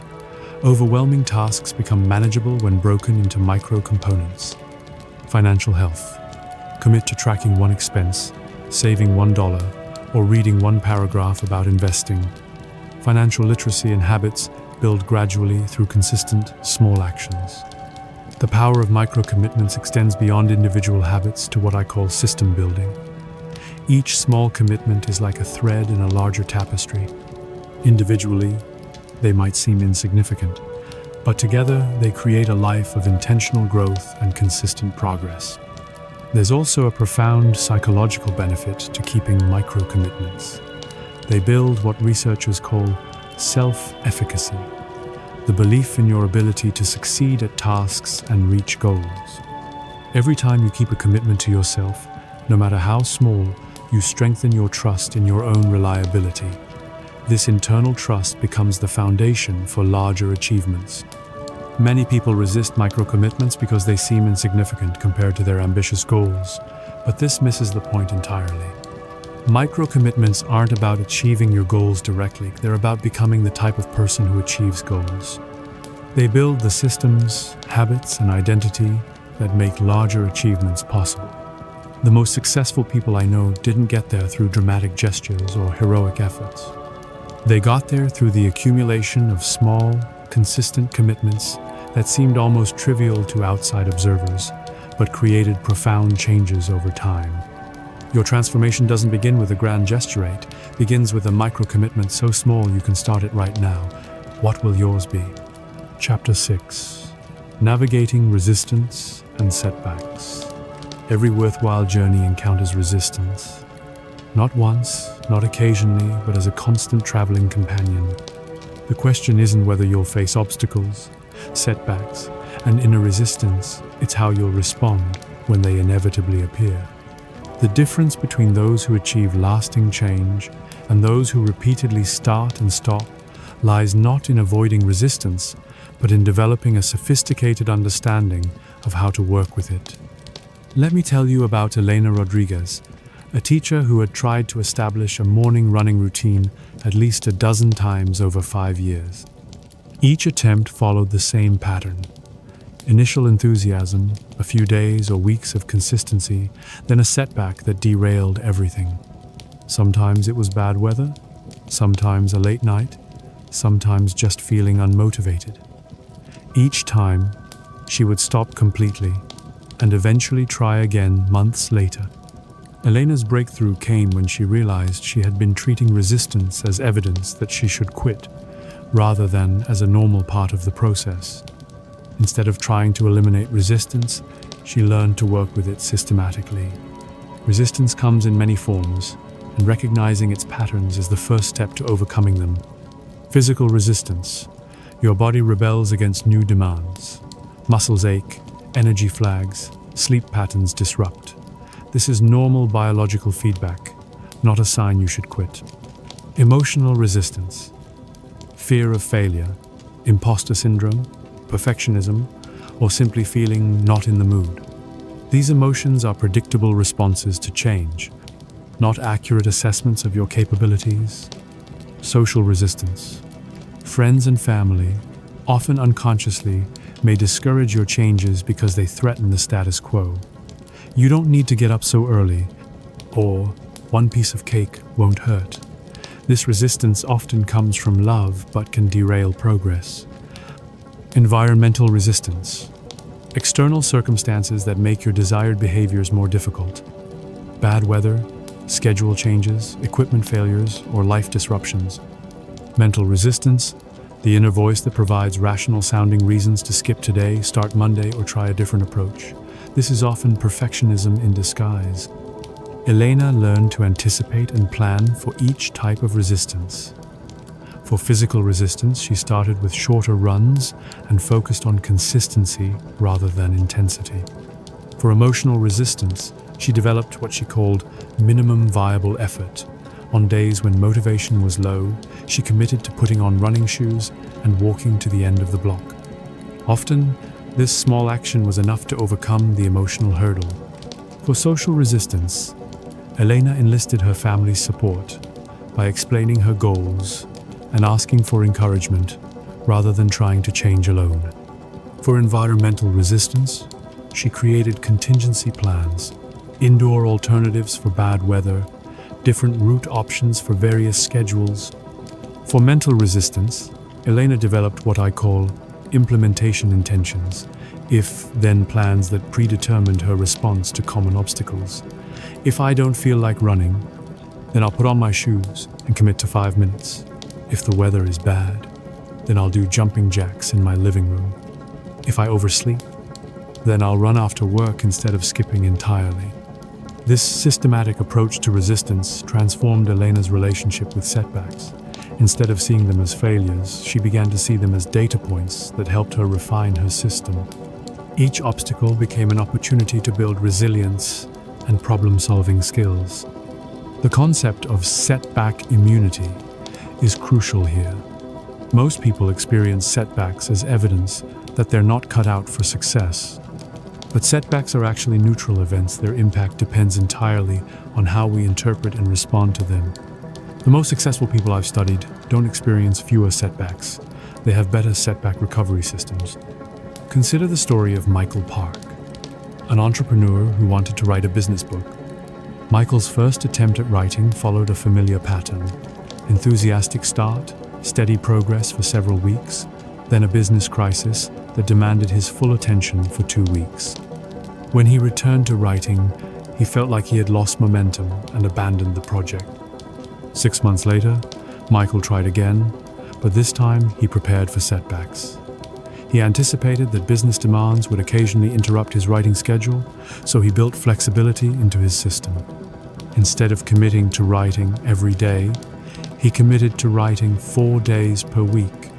Overwhelming tasks become manageable when broken into micro-components. Financial health. Commit to tracking one expense, saving $1, or reading one paragraph about investing. Financial literacy and habits build gradually through consistent, small actions. The power of micro-commitments extends beyond individual habits to what I call system building. Each small commitment is like a thread in a larger tapestry. Individually, they might seem insignificant, but together they create a life of intentional growth and consistent progress. There's also a profound psychological benefit to keeping micro-commitments. They build what researchers call self-efficacy, the belief in your ability to succeed at tasks and reach goals. Every time you keep a commitment to yourself, no matter how small, you strengthen your trust in your own reliability. This internal trust becomes the foundation for larger achievements. Many people resist micro-commitments because they seem insignificant compared to their ambitious goals, but this misses the point entirely. Micro-commitments aren't about achieving your goals directly, they're about becoming the type of person who achieves goals. They build the systems, habits, and identity that make larger achievements possible. The most successful people I know didn't get there through dramatic gestures or heroic efforts. They got there through the accumulation of small, consistent commitments that seemed almost trivial to outside observers, but created profound changes over time. Your transformation doesn't begin with a grand gesture, it begins with a micro-commitment so small you can start it right now. What will yours be? Chapter 6. Navigating resistance and setbacks. Every worthwhile journey encounters resistance. Not once, not occasionally, but as a constant traveling companion. The question isn't whether you'll face obstacles, setbacks, and inner resistance, it's how you'll respond when they inevitably appear. The difference between those who achieve lasting change and those who repeatedly start and stop lies not in avoiding resistance, but in developing a sophisticated understanding of how to work with it. Let me tell you about Elena Rodriguez, a teacher who had tried to establish a morning running routine at least a dozen times over 5 years. Each attempt followed the same pattern. Initial enthusiasm, a few days or weeks of consistency, then a setback that derailed everything. Sometimes it was bad weather, sometimes a late night, sometimes just feeling unmotivated. Each time, she would stop completely and eventually try again months later. Elena's breakthrough came when she realized she had been treating resistance as evidence that she should quit, rather than as a normal part of the process. Instead of trying to eliminate resistance, she learned to work with it systematically. Resistance comes in many forms, and recognizing its patterns is the first step to overcoming them. Physical resistance. Your body rebels against new demands. Muscles ache, energy flags, sleep patterns disrupt. This is normal biological feedback, not a sign you should quit. Emotional resistance. Fear of failure, imposter syndrome, perfectionism, or simply feeling not in the mood. These emotions are predictable responses to change. not accurate assessments of your capabilities. Social resistance. Friends and family, often unconsciously, may discourage your changes because they threaten the status quo. You don't need to get up so early, or one piece of cake won't hurt. This resistance often comes from love but can derail progress. Environmental resistance. External circumstances that make your desired behaviors more difficult. Bad weather, schedule changes, equipment failures, or life disruptions. Mental resistance. The inner voice that provides rational-sounding reasons to skip today, start Monday, or try a different approach. This is often perfectionism in disguise. Elena learned to anticipate and plan for each type of resistance. For physical resistance, she started with shorter runs and focused on consistency rather than intensity. For emotional resistance, she developed what she called minimum viable effort. On days when motivation was low, she committed to putting on running shoes and walking to the end of the block. Often, this small action was enough to overcome the emotional hurdle. For social resistance, Elena enlisted her family's support by explaining her goals and asking for encouragement rather than trying to change alone. For environmental resistance, she created contingency plans, indoor alternatives for bad weather, different route options for various schedules. For mental resistance, Elena developed what I call implementation intentions, if-then plans that predetermined her response to common obstacles. If I don't feel like running, then I'll put on my shoes and commit to 5 minutes. If the weather is bad, then I'll do jumping jacks in my living room. If I oversleep, then I'll run after work instead of skipping entirely. This systematic approach to resistance transformed Elena's relationship with setbacks. Instead of seeing them as failures, she began to see them as data points that helped her refine her system. Each obstacle became an opportunity to build resilience and problem-solving skills. The concept of setback immunity is crucial here. Most people experience setbacks as evidence that they're not cut out for success. But setbacks are actually neutral events. Their impact depends entirely on how we interpret and respond to them. The most successful people I've studied don't experience fewer setbacks. They have better setback recovery systems. Consider the story of Michael Park, an entrepreneur who wanted to write a business book. Michael's first attempt at writing followed a familiar pattern: enthusiastic start, steady progress for several weeks, then a business crisis that demanded his full attention for 2 weeks. When he returned to writing, he felt like he had lost momentum and abandoned the project. 6 months later, Michael tried again, but this time he prepared for setbacks. He anticipated that business demands would occasionally interrupt his writing schedule, so he built flexibility into his system. Instead of committing to writing every day, he committed to writing 4 days per week.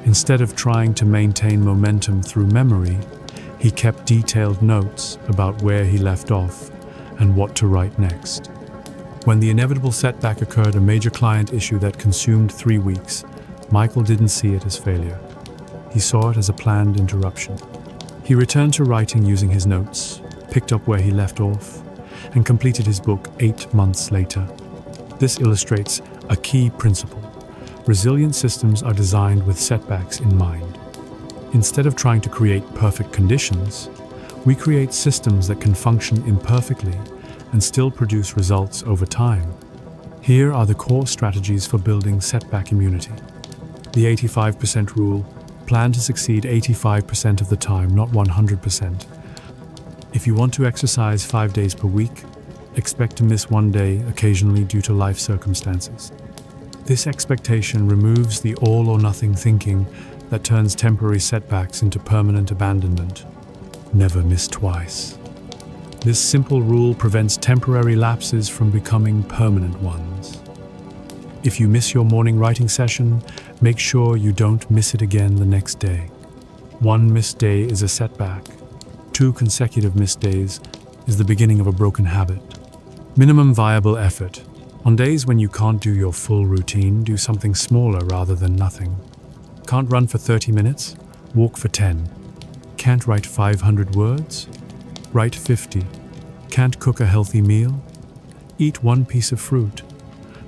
Instead of trying to maintain momentum through memory, he kept detailed notes about where he left off and what to write next. When the inevitable setback occurred, a major client issue that consumed 3 weeks, Michael didn't see it as failure. He saw it as a planned interruption. He returned to writing using his notes, picked up where he left off, and completed his book 8 months later. This illustrates a key principle. Resilient systems are designed with setbacks in mind. Instead of trying to create perfect conditions, we create systems that can function imperfectly and still produce results over time. Here are the core strategies for building setback immunity. The 85% rule: plan to succeed 85% of the time, not 100%. If you want to exercise 5 days per week, expect to miss 1 day occasionally due to life circumstances. This expectation removes the all-or-nothing thinking that turns temporary setbacks into permanent abandonment. Never miss twice. This simple rule prevents temporary lapses from becoming permanent ones. If you miss your morning writing session, make sure you don't miss it again the next day. 1 missed day is a setback. 2 consecutive missed days is the beginning of a broken habit. Minimum viable effort. On days when you can't do your full routine, do something smaller rather than nothing. Can't run for 30 minutes? Walk for 10. Can't write 500 words? Write 50. Can't cook a healthy meal? Eat one piece of fruit.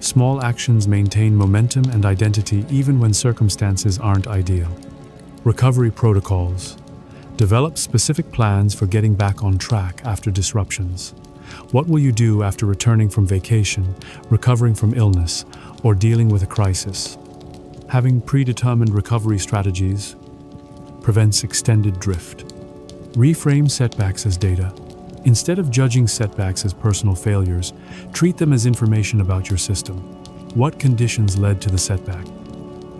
Small actions maintain momentum and identity even when circumstances aren't ideal. Recovery protocols. Develop specific plans for getting back on track after disruptions. What will you do after returning from vacation, recovering from illness, or dealing with a crisis? Having predetermined recovery strategies prevents extended drift. Reframe setbacks as data. Instead of judging setbacks as personal failures, treat them as information about your system. What conditions led to the setback?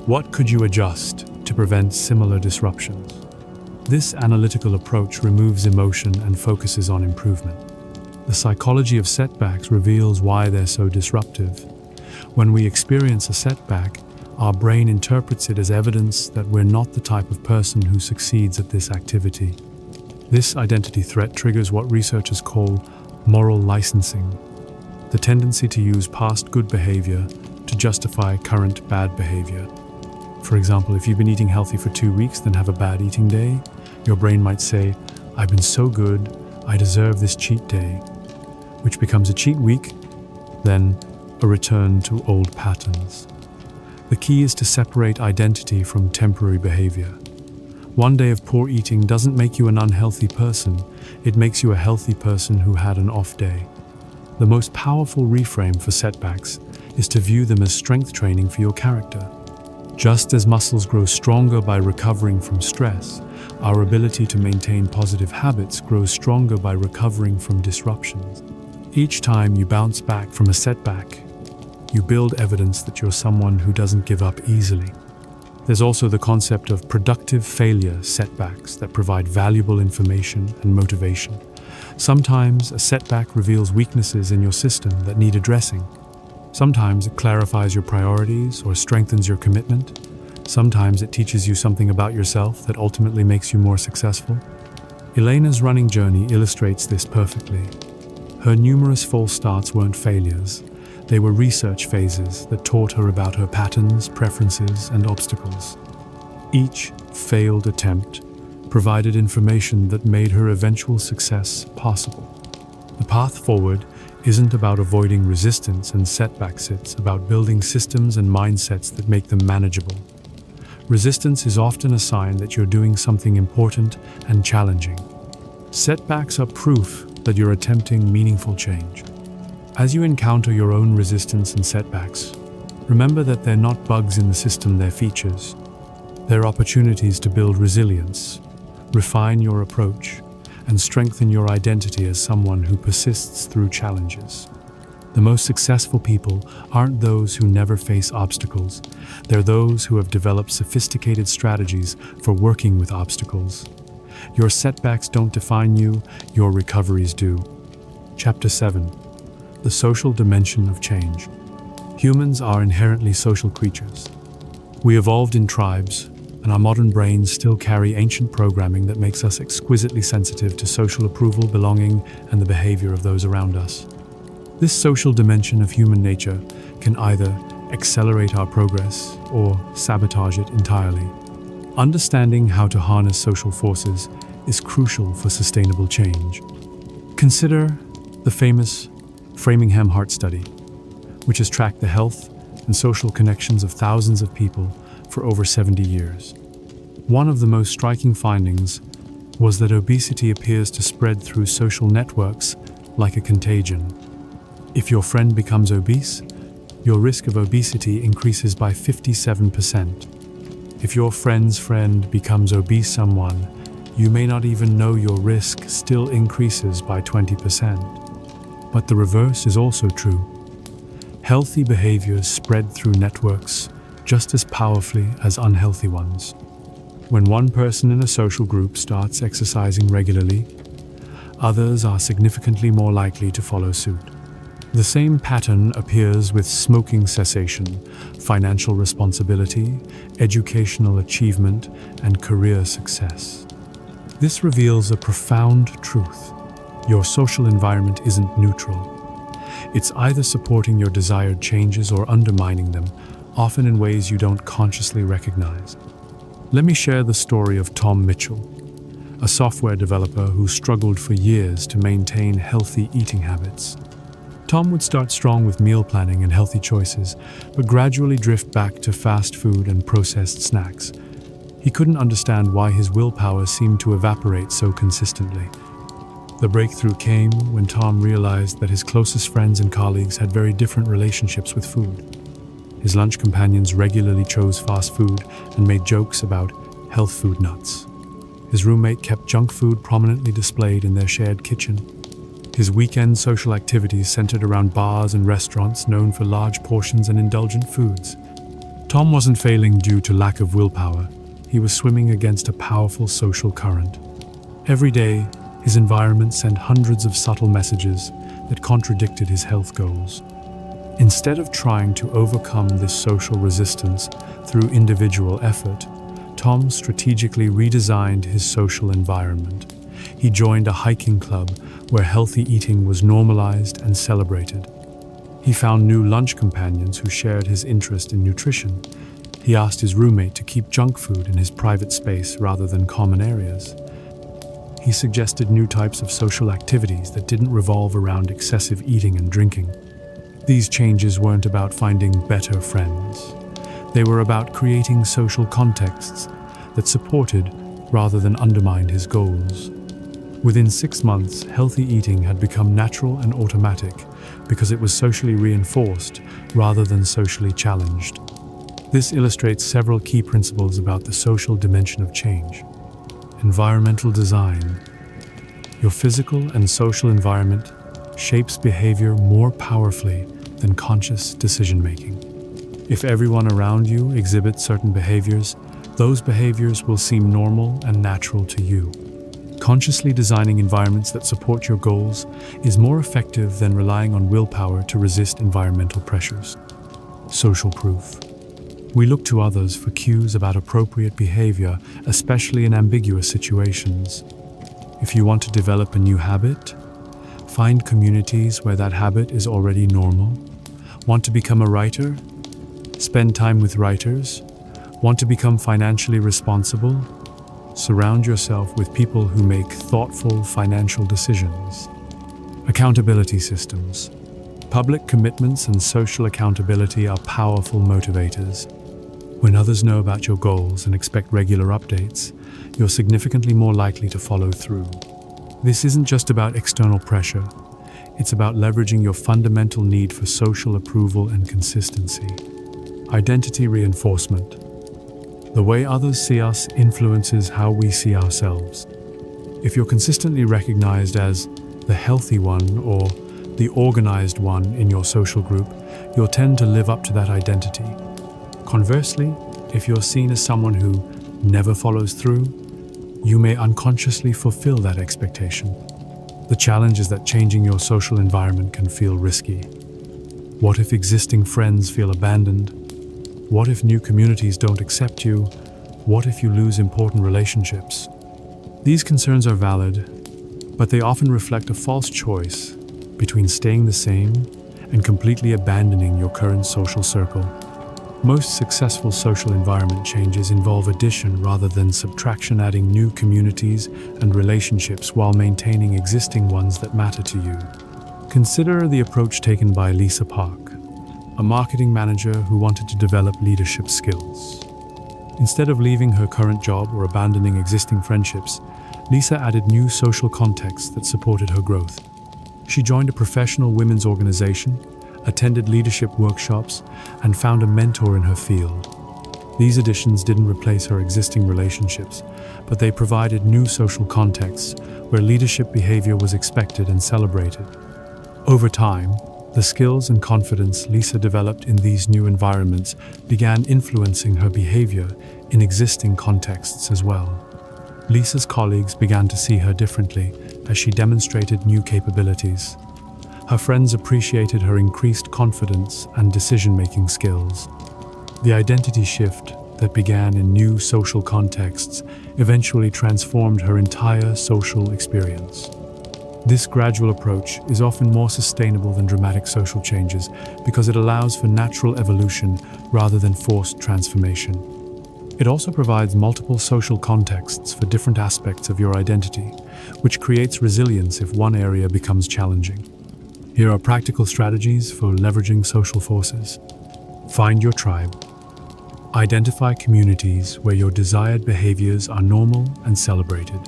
What could you adjust to prevent similar disruptions? This analytical approach removes emotion and focuses on improvement. The psychology of setbacks reveals why they're so disruptive. When we experience a setback, our brain interprets it as evidence that we're not the type of person who succeeds at this activity. This identity threat triggers what researchers call moral licensing, the tendency to use past good behavior to justify current bad behavior. For example, if you've been eating healthy for 2 weeks, then have a bad eating day, your brain might say, "I've been so good, I deserve this cheat day," which becomes a cheat week, then a return to old patterns. The key is to separate identity from temporary behavior. One day of poor eating doesn't make you an unhealthy person, it makes you a healthy person who had an off day. The most powerful reframe for setbacks is to view them as strength training for your character. Just as muscles grow stronger by recovering from stress, our ability to maintain positive habits grows stronger by recovering from disruptions. Each time you bounce back from a setback, you build evidence that you're someone who doesn't give up easily. There's also the concept of productive failure setbacks that provide valuable information and motivation. Sometimes a setback reveals weaknesses in your system that need addressing. Sometimes it clarifies your priorities or strengthens your commitment. Sometimes it teaches you something about yourself that ultimately makes you more successful. Elena's running journey illustrates this perfectly. Her numerous false starts weren't failures. They were research phases that taught her about her patterns, preferences, and obstacles. Each failed attempt provided information that made her eventual success possible. The path forward isn't about avoiding resistance and setbacks, it's about building systems and mindsets that make them manageable. Resistance is often a sign that you're doing something important and challenging. Setbacks are proof that you're attempting meaningful change. As you encounter your own resistance and setbacks, remember that they're not bugs in the system, they're features. They're opportunities to build resilience, refine your approach, and strengthen your identity as someone who persists through challenges. The most successful people aren't those who never face obstacles. They're those who have developed sophisticated strategies for working with obstacles. Your setbacks don't define you, your recoveries do. Chapter 7. The social dimension of change. Humans are inherently social creatures. We evolved in tribes, and our modern brains still carry ancient programming that makes us exquisitely sensitive to social approval, belonging, and the behavior of those around us. This social dimension of human nature can either accelerate our progress or sabotage it entirely. Understanding how to harness social forces is crucial for sustainable change. Consider the famous Framingham Heart Study, which has tracked the health and social connections of thousands of people for over 70 years. One of the most striking findings was that obesity appears to spread through social networks like a contagion. If your friend becomes obese, your risk of obesity increases by 57%. If your friend's friend becomes obese someone, you may not even know your risk still increases by 20%. But the reverse is also true. Healthy behaviors spread through networks just as powerfully as unhealthy ones. When one person in a social group starts exercising regularly, others are significantly more likely to follow suit. The same pattern appears with smoking cessation, financial responsibility, educational achievement, and career success. This reveals a profound truth. Your social environment isn't neutral. It's either supporting your desired changes or undermining them, often in ways you don't consciously recognize. Let me share the story of Tom Mitchell, a software developer who struggled for years to maintain healthy eating habits. Tom would start strong with meal planning and healthy choices, but gradually drift back to fast food and processed snacks. He couldn't understand why his willpower seemed to evaporate so consistently. The breakthrough came when Tom realized that his closest friends and colleagues had very different relationships with food. His lunch companions regularly chose fast food and made jokes about health food nuts. His roommate kept junk food prominently displayed in their shared kitchen. His weekend social activities centered around bars and restaurants known for large portions and indulgent foods. Tom wasn't failing due to lack of willpower. He was swimming against a powerful social current. Every day, his environment sent hundreds of subtle messages that contradicted his health goals. Instead of trying to overcome this social resistance through individual effort, Tom strategically redesigned his social environment. He joined a hiking club where healthy eating was normalized and celebrated. He found new lunch companions who shared his interest in nutrition. He asked his roommate to keep junk food in his private space rather than common areas. He suggested new types of social activities that didn't revolve around excessive eating and drinking. These changes weren't about finding better friends. They were about creating social contexts that supported rather than undermined his goals. Within 6 months, healthy eating had become natural and automatic because it was socially reinforced rather than socially challenged. This illustrates several key principles about the social dimension of change. Environmental design. Your physical and social environment shapes behavior more powerfully than conscious decision-making. If everyone around you exhibits certain behaviors, those behaviors will seem normal and natural to you. Consciously designing environments that support your goals is more effective than relying on willpower to resist environmental pressures. Social proof. We look to others for cues about appropriate behavior, especially in ambiguous situations. If you want to develop a new habit, find communities where that habit is already normal. Want to become a writer? Spend time with writers. Want to become financially responsible? Surround yourself with people who make thoughtful financial decisions. Accountability systems. Public commitments and social accountability are powerful motivators. When others know about your goals and expect regular updates, you're significantly more likely to follow through. This isn't just about external pressure. It's about leveraging your fundamental need for social approval and consistency. Identity reinforcement. The way others see us influences how we see ourselves. If you're consistently recognized as the healthy one or the organized one in your social group, you'll tend to live up to that identity. Conversely, if you're seen as someone who never follows through, you may unconsciously fulfill that expectation. The challenge is that changing your social environment can feel risky. What if existing friends feel abandoned? What if new communities don't accept you? What if you lose important relationships? These concerns are valid, but they often reflect a false choice between staying the same and completely abandoning your current social circle. Most successful social environment changes involve addition rather than subtraction, adding new communities and relationships while maintaining existing ones that matter to you. Consider the approach taken by Lisa Park, a marketing manager who wanted to develop leadership skills. Instead of leaving her current job or abandoning existing friendships, Lisa added new social contexts that supported her growth. She joined a professional women's organization, attended leadership workshops, and found a mentor in her field. These additions didn't replace her existing relationships, but they provided new social contexts where leadership behavior was expected and celebrated. Over time, the skills and confidence Lisa developed in these new environments began influencing her behavior in existing contexts as well. Lisa's colleagues began to see her differently as she demonstrated new capabilities. Her friends appreciated her increased confidence and decision-making skills. The identity shift that began in new social contexts eventually transformed her entire social experience. This gradual approach is often more sustainable than dramatic social changes because it allows for natural evolution rather than forced transformation. It also provides multiple social contexts for different aspects of your identity, which creates resilience if one area becomes challenging. Here are practical strategies for leveraging social forces. Find your tribe. Identify communities where your desired behaviors are normal and celebrated.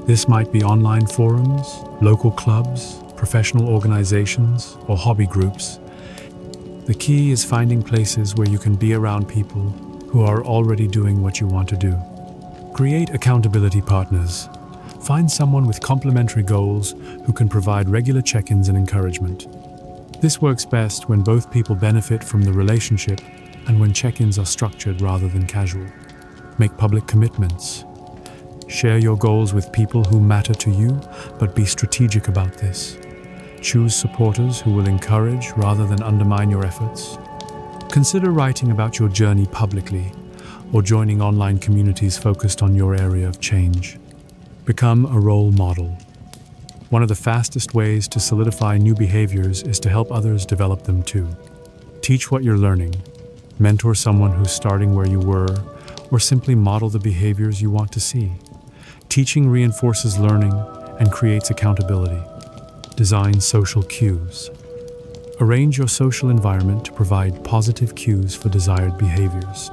This might be online forums, local clubs, professional organizations, or hobby groups. The key is finding places where you can be around people who are already doing what you want to do. Create accountability partners. Find someone with complementary goals who can provide regular check-ins and encouragement. This works best when both people benefit from the relationship and when check-ins are structured rather than casual. Make public commitments. Share your goals with people who matter to you, but be strategic about this. Choose supporters who will encourage rather than undermine your efforts. Consider writing about your journey publicly or joining online communities focused on your area of change. Become a role model. One of the fastest ways to solidify new behaviors is to help others develop them too. Teach what you're learning. Mentor someone who's starting where you were, or simply model the behaviors you want to see. Teaching reinforces learning and creates accountability. Design social cues. Arrange your social environment to provide positive cues for desired behaviors.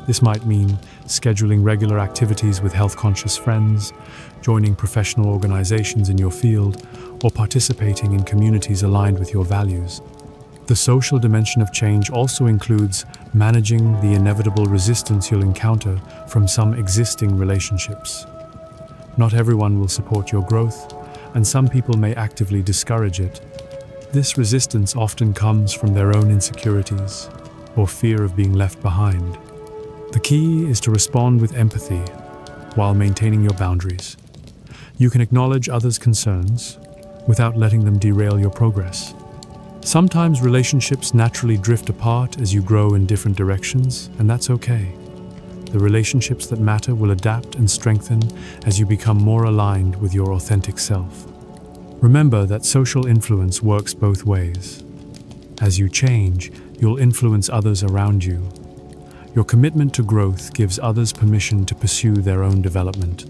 This might mean scheduling regular activities with health-conscious friends, joining professional organizations in your field, or participating in communities aligned with your values. The social dimension of change also includes managing the inevitable resistance you'll encounter from some existing relationships. Not everyone will support your growth, and some people may actively discourage it. This resistance often comes from their own insecurities or fear of being left behind. The key is to respond with empathy while maintaining your boundaries. You can acknowledge others' concerns without letting them derail your progress. Sometimes relationships naturally drift apart as you grow in different directions, and that's okay. The relationships that matter will adapt and strengthen as you become more aligned with your authentic self. Remember that social influence works both ways. As you change, you'll influence others around you. Your commitment to growth gives others permission to pursue their own development.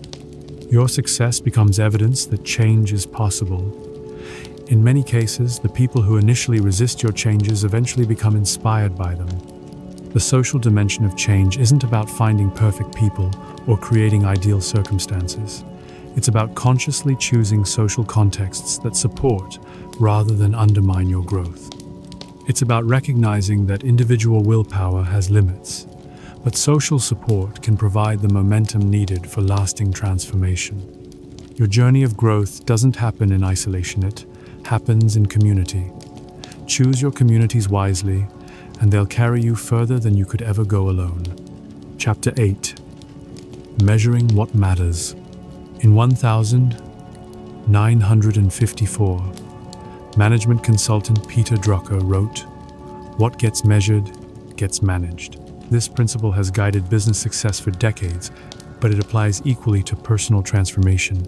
Your success becomes evidence that change is possible. In many cases, the people who initially resist your changes eventually become inspired by them. The social dimension of change isn't about finding perfect people or creating ideal circumstances. It's about consciously choosing social contexts that support rather than undermine your growth. It's about recognizing that individual willpower has limits, but social support can provide the momentum needed for lasting transformation. Your journey of growth doesn't happen in isolation, it happens in community. Choose your communities wisely, and they'll carry you further than you could ever go alone. Chapter 8. Measuring What Matters. In 1954, management consultant Peter Drucker wrote, "What gets measured, gets managed." This principle has guided business success for decades, but it applies equally to personal transformation.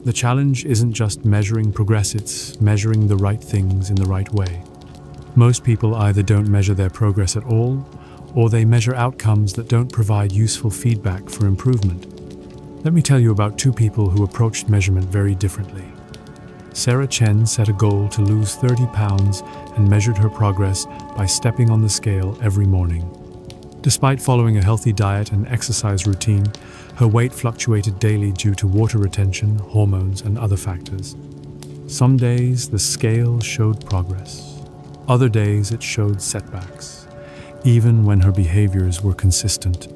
The challenge isn't just measuring progress, it's measuring the right things in the right way. Most people either don't measure their progress at all, or they measure outcomes that don't provide useful feedback for improvement. Let me tell you about two people who approached measurement very differently. Sarah Chen set a goal to lose 30 pounds and measured her progress by stepping on the scale every morning. Despite following a healthy diet and exercise routine, her weight fluctuated daily due to water retention, hormones, and other factors. Some days the scale showed progress. Other days it showed setbacks, even when her behaviors were consistent.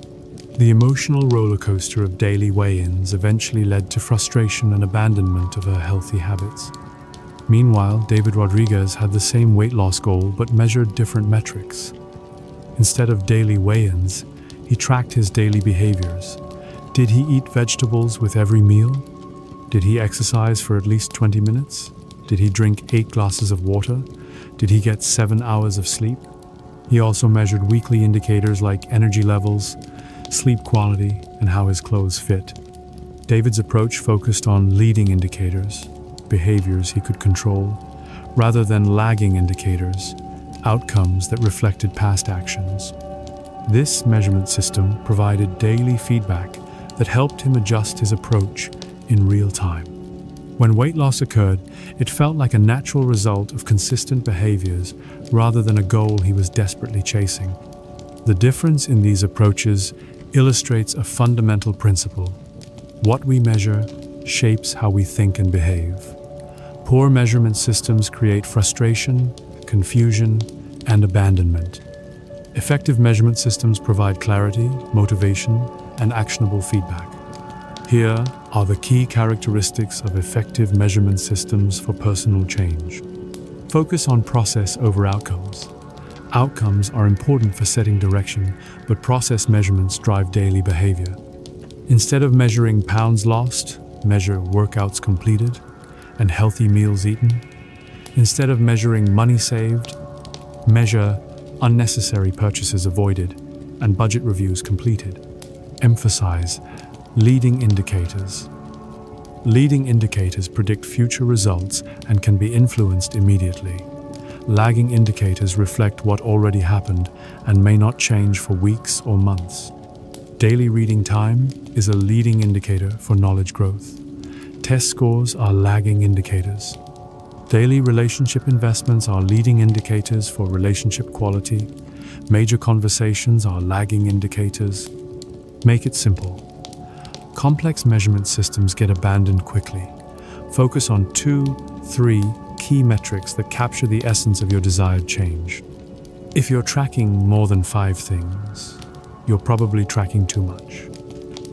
The emotional roller coaster of daily weigh-ins eventually led to frustration and abandonment of her healthy habits. Meanwhile, David Rodriguez had the same weight loss goal but measured different metrics. Instead of daily weigh-ins, he tracked his daily behaviors. Did he eat vegetables with every meal? Did he exercise for at least 20 minutes? Did he drink 8 glasses of water? Did he get 7 hours of sleep? He also measured weekly indicators like energy levels, sleep quality, and how his clothes fit. David's approach focused on leading indicators, behaviors he could control, rather than lagging indicators, outcomes that reflected past actions. This measurement system provided daily feedback that helped him adjust his approach in real time. When weight loss occurred, it felt like a natural result of consistent behaviors rather than a goal he was desperately chasing. The difference in these approaches illustrates a fundamental principle. What we measure shapes how we think and behave. Poor measurement systems create frustration, confusion, and abandonment. Effective measurement systems provide clarity, motivation, and actionable feedback. Here are the key characteristics of effective measurement systems for personal change. Focus on process over outcomes. Outcomes are important for setting direction, but process measurements drive daily behavior. Instead of measuring pounds lost, measure workouts completed and healthy meals eaten. Instead of measuring money saved, measure unnecessary purchases avoided and budget reviews completed. Emphasize leading indicators. Leading indicators predict future results and can be influenced immediately. Lagging indicators reflect what already happened and may not change for weeks or months. Daily reading time is a leading indicator for knowledge growth. Test scores are lagging indicators. Daily relationship investments are leading indicators for relationship quality. Major conversations are lagging indicators. Make it simple. Complex measurement systems get abandoned quickly. Focus on 2-3 key metrics that capture the essence of your desired change. If you're tracking more than 5 things, you're probably tracking too much.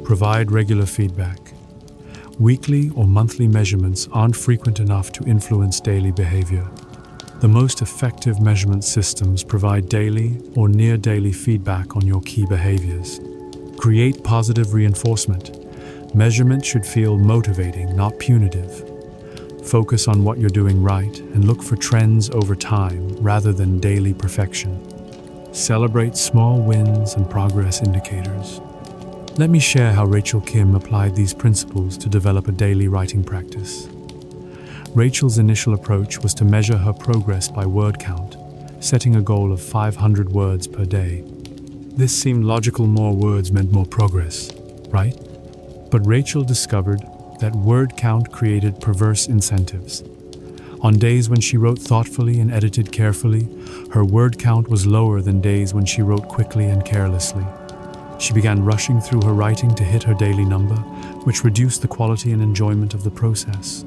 Provide regular feedback. Weekly or monthly measurements aren't frequent enough to influence daily behavior. The most effective measurement systems provide daily or near-daily feedback on your key behaviors. Create positive reinforcement. Measurement should feel motivating, not punitive. Focus on what you're doing right and look for trends over time rather than daily perfection. Celebrate small wins and progress indicators. Let me share how Rachel Kim applied these principles to develop a daily writing practice. Rachel's initial approach was to measure her progress by word count, setting a goal of 500 words per day. This seemed logical. More words meant more progress, right? But Rachel discovered that word count created perverse incentives. On days when she wrote thoughtfully and edited carefully, her word count was lower than days when she wrote quickly and carelessly. She began rushing through her writing to hit her daily number, which reduced the quality and enjoyment of the process.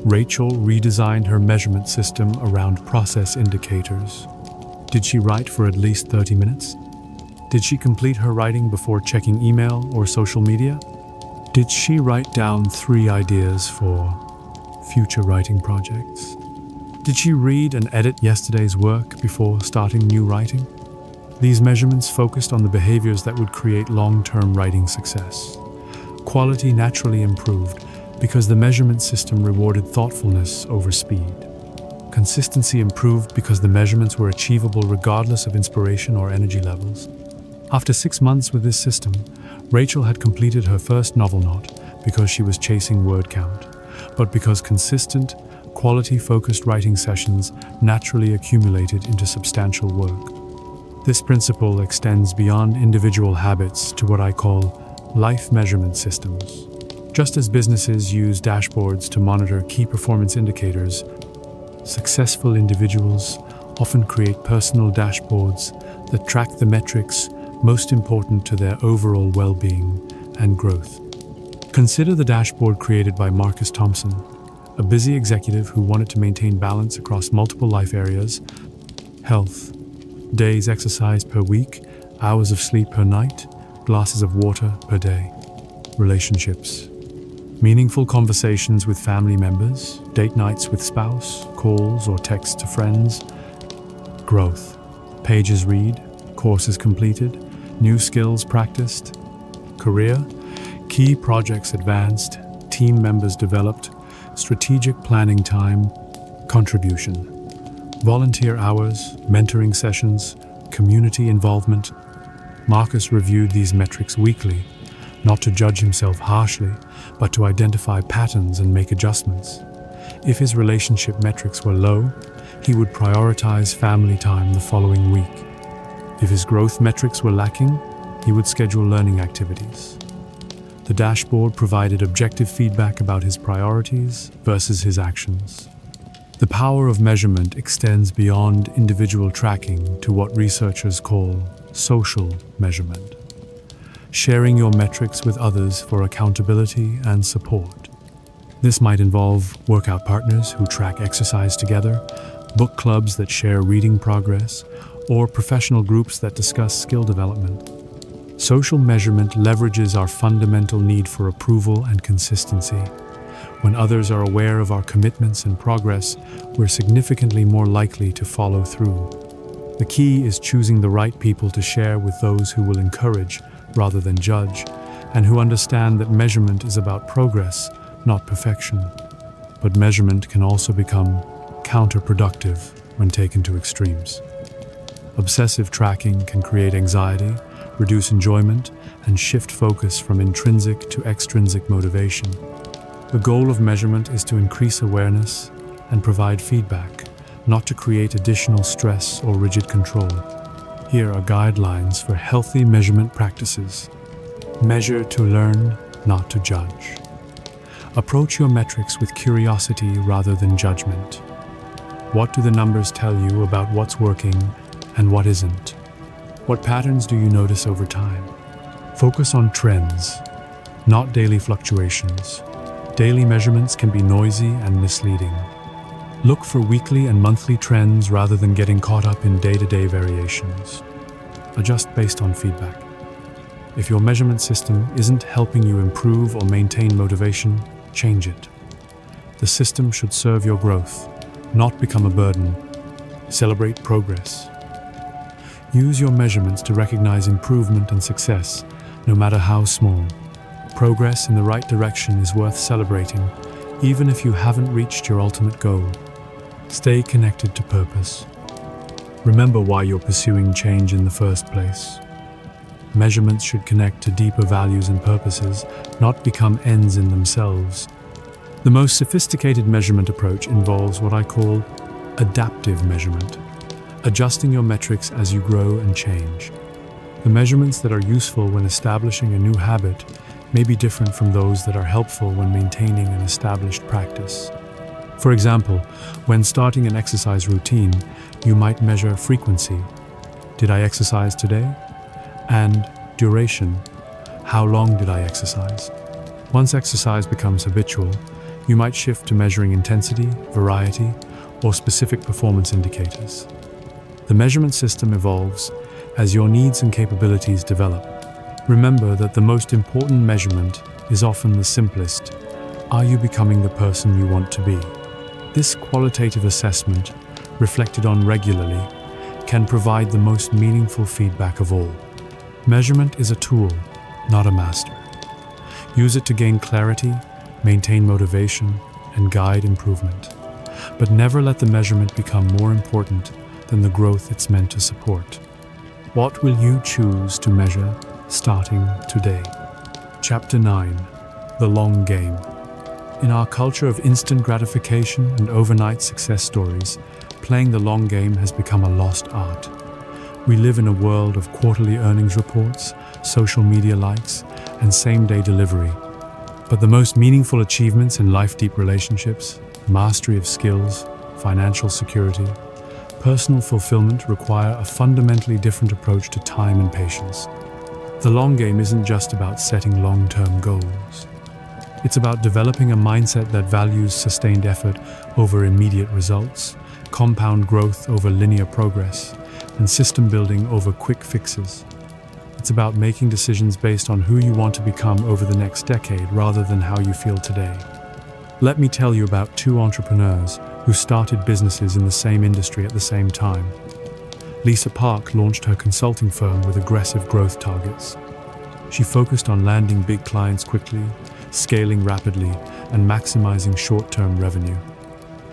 Rachel redesigned her measurement system around process indicators. Did she write for at least 30 minutes? Did she complete her writing before checking email or social media? Did she write down 3 ideas for future writing projects? Did she read and edit yesterday's work before starting new writing? These measurements focused on the behaviors that would create long-term writing success. Quality naturally improved because the measurement system rewarded thoughtfulness over speed. Consistency improved because the measurements were achievable regardless of inspiration or energy levels. After 6 months with this system, Rachel had completed her first novel, not because she was chasing word count, but because consistent, quality-focused writing sessions naturally accumulated into substantial work. This principle extends beyond individual habits to what I call life measurement systems. Just as businesses use dashboards to monitor key performance indicators, successful individuals often create personal dashboards that track the metrics most important to their overall well-being and growth. Consider the dashboard created by Marcus Thompson, a busy executive who wanted to maintain balance across multiple life areas: health, days exercised per week, hours of sleep per night, glasses of water per day; relationships, meaningful conversations with family members, date nights with spouse, calls or texts to friends; growth, pages read, courses completed, new skills practiced; career, key projects advanced, team members developed, strategic planning time; contribution, volunteer hours, mentoring sessions, community involvement. Marcus reviewed these metrics weekly, not to judge himself harshly, but to identify patterns and make adjustments. If his relationship metrics were low, he would prioritize family time the following week. If his growth metrics were lacking, he would schedule learning activities. The dashboard provided objective feedback about his priorities versus his actions. The power of measurement extends beyond individual tracking to what researchers call social measurement. Sharing your metrics with others for accountability and support. This might involve workout partners who track exercise together, book clubs that share reading progress, or professional groups that discuss skill development. Social measurement leverages our fundamental need for approval and consistency. When others are aware of our commitments and progress, we're significantly more likely to follow through. The key is choosing the right people to share with, those who will encourage rather than judge, and who understand that measurement is about progress, not perfection. But measurement can also become counterproductive when taken to extremes. Obsessive tracking can create anxiety, reduce enjoyment, and shift focus from intrinsic to extrinsic motivation. The goal of measurement is to increase awareness and provide feedback, not to create additional stress or rigid control. Here are guidelines for healthy measurement practices. Measure to learn, not to judge. Approach your metrics with curiosity rather than judgment. What do the numbers tell you about what's working and what isn't? What patterns do you notice over time? Focus on trends, not daily fluctuations. Daily measurements can be noisy and misleading. Look for weekly and monthly trends rather than getting caught up in day-to-day variations. Adjust based on feedback. If your measurement system isn't helping you improve or maintain motivation, change it. The system should serve your growth, not become a burden. Celebrate progress. Use your measurements to recognize improvement and success, no matter how small. Progress in the right direction is worth celebrating, even if you haven't reached your ultimate goal. Stay connected to purpose. Remember why you're pursuing change in the first place. Measurements should connect to deeper values and purposes, not become ends in themselves. The most sophisticated measurement approach involves what I call adaptive measurement, adjusting your metrics as you grow and change. The measurements that are useful when establishing a new habit may be different from those that are helpful when maintaining an established practice. For example, when starting an exercise routine, you might measure frequency. Did I exercise today? And duration. How long did I exercise? Once exercise becomes habitual, you might shift to measuring intensity, variety, or specific performance indicators. The measurement system evolves as your needs and capabilities develop. Remember that the most important measurement is often the simplest. Are you becoming the person you want to be? This qualitative assessment, reflected on regularly, can provide the most meaningful feedback of all. Measurement is a tool, not a master. Use it to gain clarity, maintain motivation, and guide improvement. But never let the measurement become more important than the growth it's meant to support. What will you choose to measure starting today? Chapter 9: The Long Game. In our culture of instant gratification and overnight success stories, playing the long game has become a lost art. We live in a world of quarterly earnings reports, social media likes, and same-day delivery. But the most meaningful achievements in life-deep relationships, mastery of skills, financial security, personal fulfillment require a fundamentally different approach to time and patience. The long game isn't just about setting long-term goals. It's about developing a mindset that values sustained effort over immediate results, compound growth over linear progress, and system building over quick fixes. It's about making decisions based on who you want to become over the next decade rather than how you feel today. Let me tell you about two entrepreneurs who started businesses in the same industry at the same time. Lisa Park launched her consulting firm with aggressive growth targets. She focused on landing big clients quickly, scaling rapidly, and maximizing short-term revenue.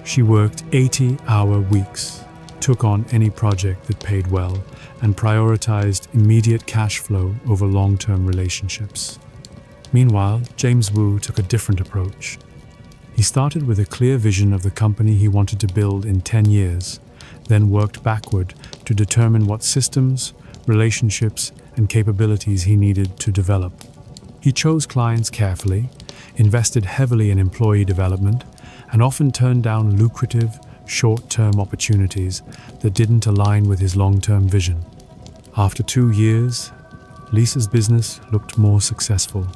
She worked 80-hour weeks, took on any project that paid well, and prioritized immediate cash flow over long-term relationships. Meanwhile, James Wu took a different approach. He started with a clear vision of the company he wanted to build in 10 years, then worked backward to determine what systems, relationships, and capabilities he needed to develop. He chose clients carefully, invested heavily in employee development, and often turned down lucrative, short-term opportunities that didn't align with his long-term vision. After 2 years, Lisa's business looked more successful.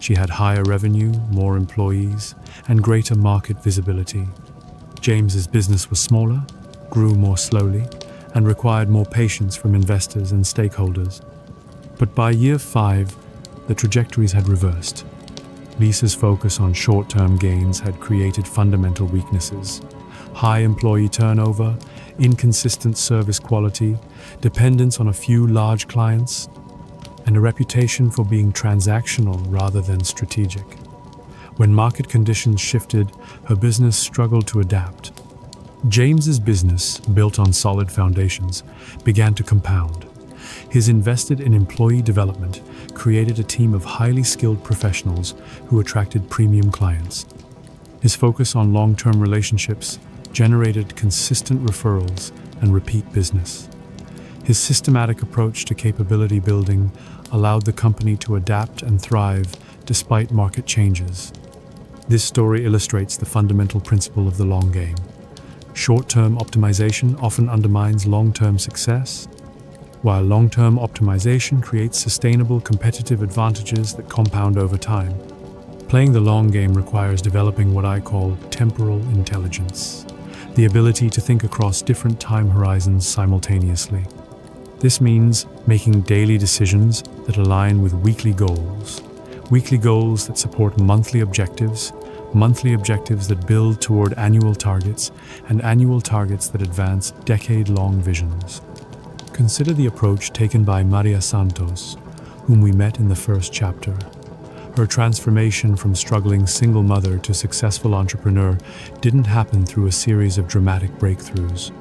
She had higher revenue, more employees, and greater market visibility. James's business was smaller, grew more slowly, and required more patience from investors and stakeholders. But by year 5, the trajectories had reversed. Lisa's focus on short-term gains had created fundamental weaknesses. High employee turnover, inconsistent service quality, dependence on a few large clients, and a reputation for being transactional rather than strategic. When market conditions shifted, her business struggled to adapt. James's business, built on solid foundations, began to compound. His invested in employee development created a team of highly skilled professionals who attracted premium clients. His focus on long-term relationships generated consistent referrals and repeat business. His systematic approach to capability building allowed the company to adapt and thrive despite market changes. This story illustrates the fundamental principle of the long game. Short-term optimization often undermines long-term success, while long-term optimization creates sustainable competitive advantages that compound over time. Playing the long game requires developing what I call temporal intelligence, the ability to think across different time horizons simultaneously. This means making daily decisions that align with weekly goals that support monthly objectives that build toward annual targets, and annual targets that advance decade-long visions. Consider the approach taken by Maria Santos, whom we met in the first chapter. Her transformation from struggling single mother to successful entrepreneur didn't happen through a series of dramatic breakthroughs.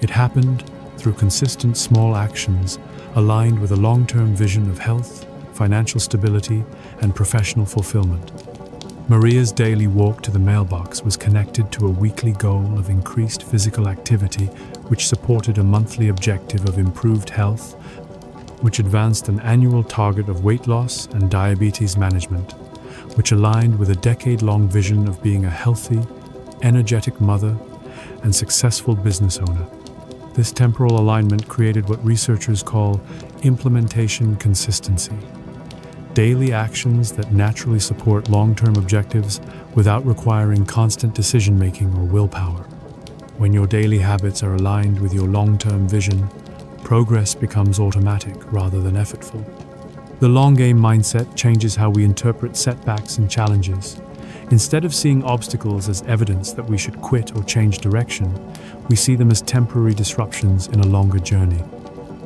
It happened through consistent small actions aligned with a long-term vision of health, financial stability, and professional fulfillment. Maria's daily walk to the mailbox was connected to a weekly goal of increased physical activity, which supported a monthly objective of improved health, which advanced an annual target of weight loss and diabetes management, which aligned with a decade-long vision of being a healthy, energetic mother and successful business owner. This temporal alignment created what researchers call implementation consistency. Daily actions that naturally support long-term objectives without requiring constant decision-making or willpower. When your daily habits are aligned with your long-term vision, progress becomes automatic rather than effortful. The long-game mindset changes how we interpret setbacks and challenges. Instead of seeing obstacles as evidence that we should quit or change direction, we see them as temporary disruptions in a longer journey.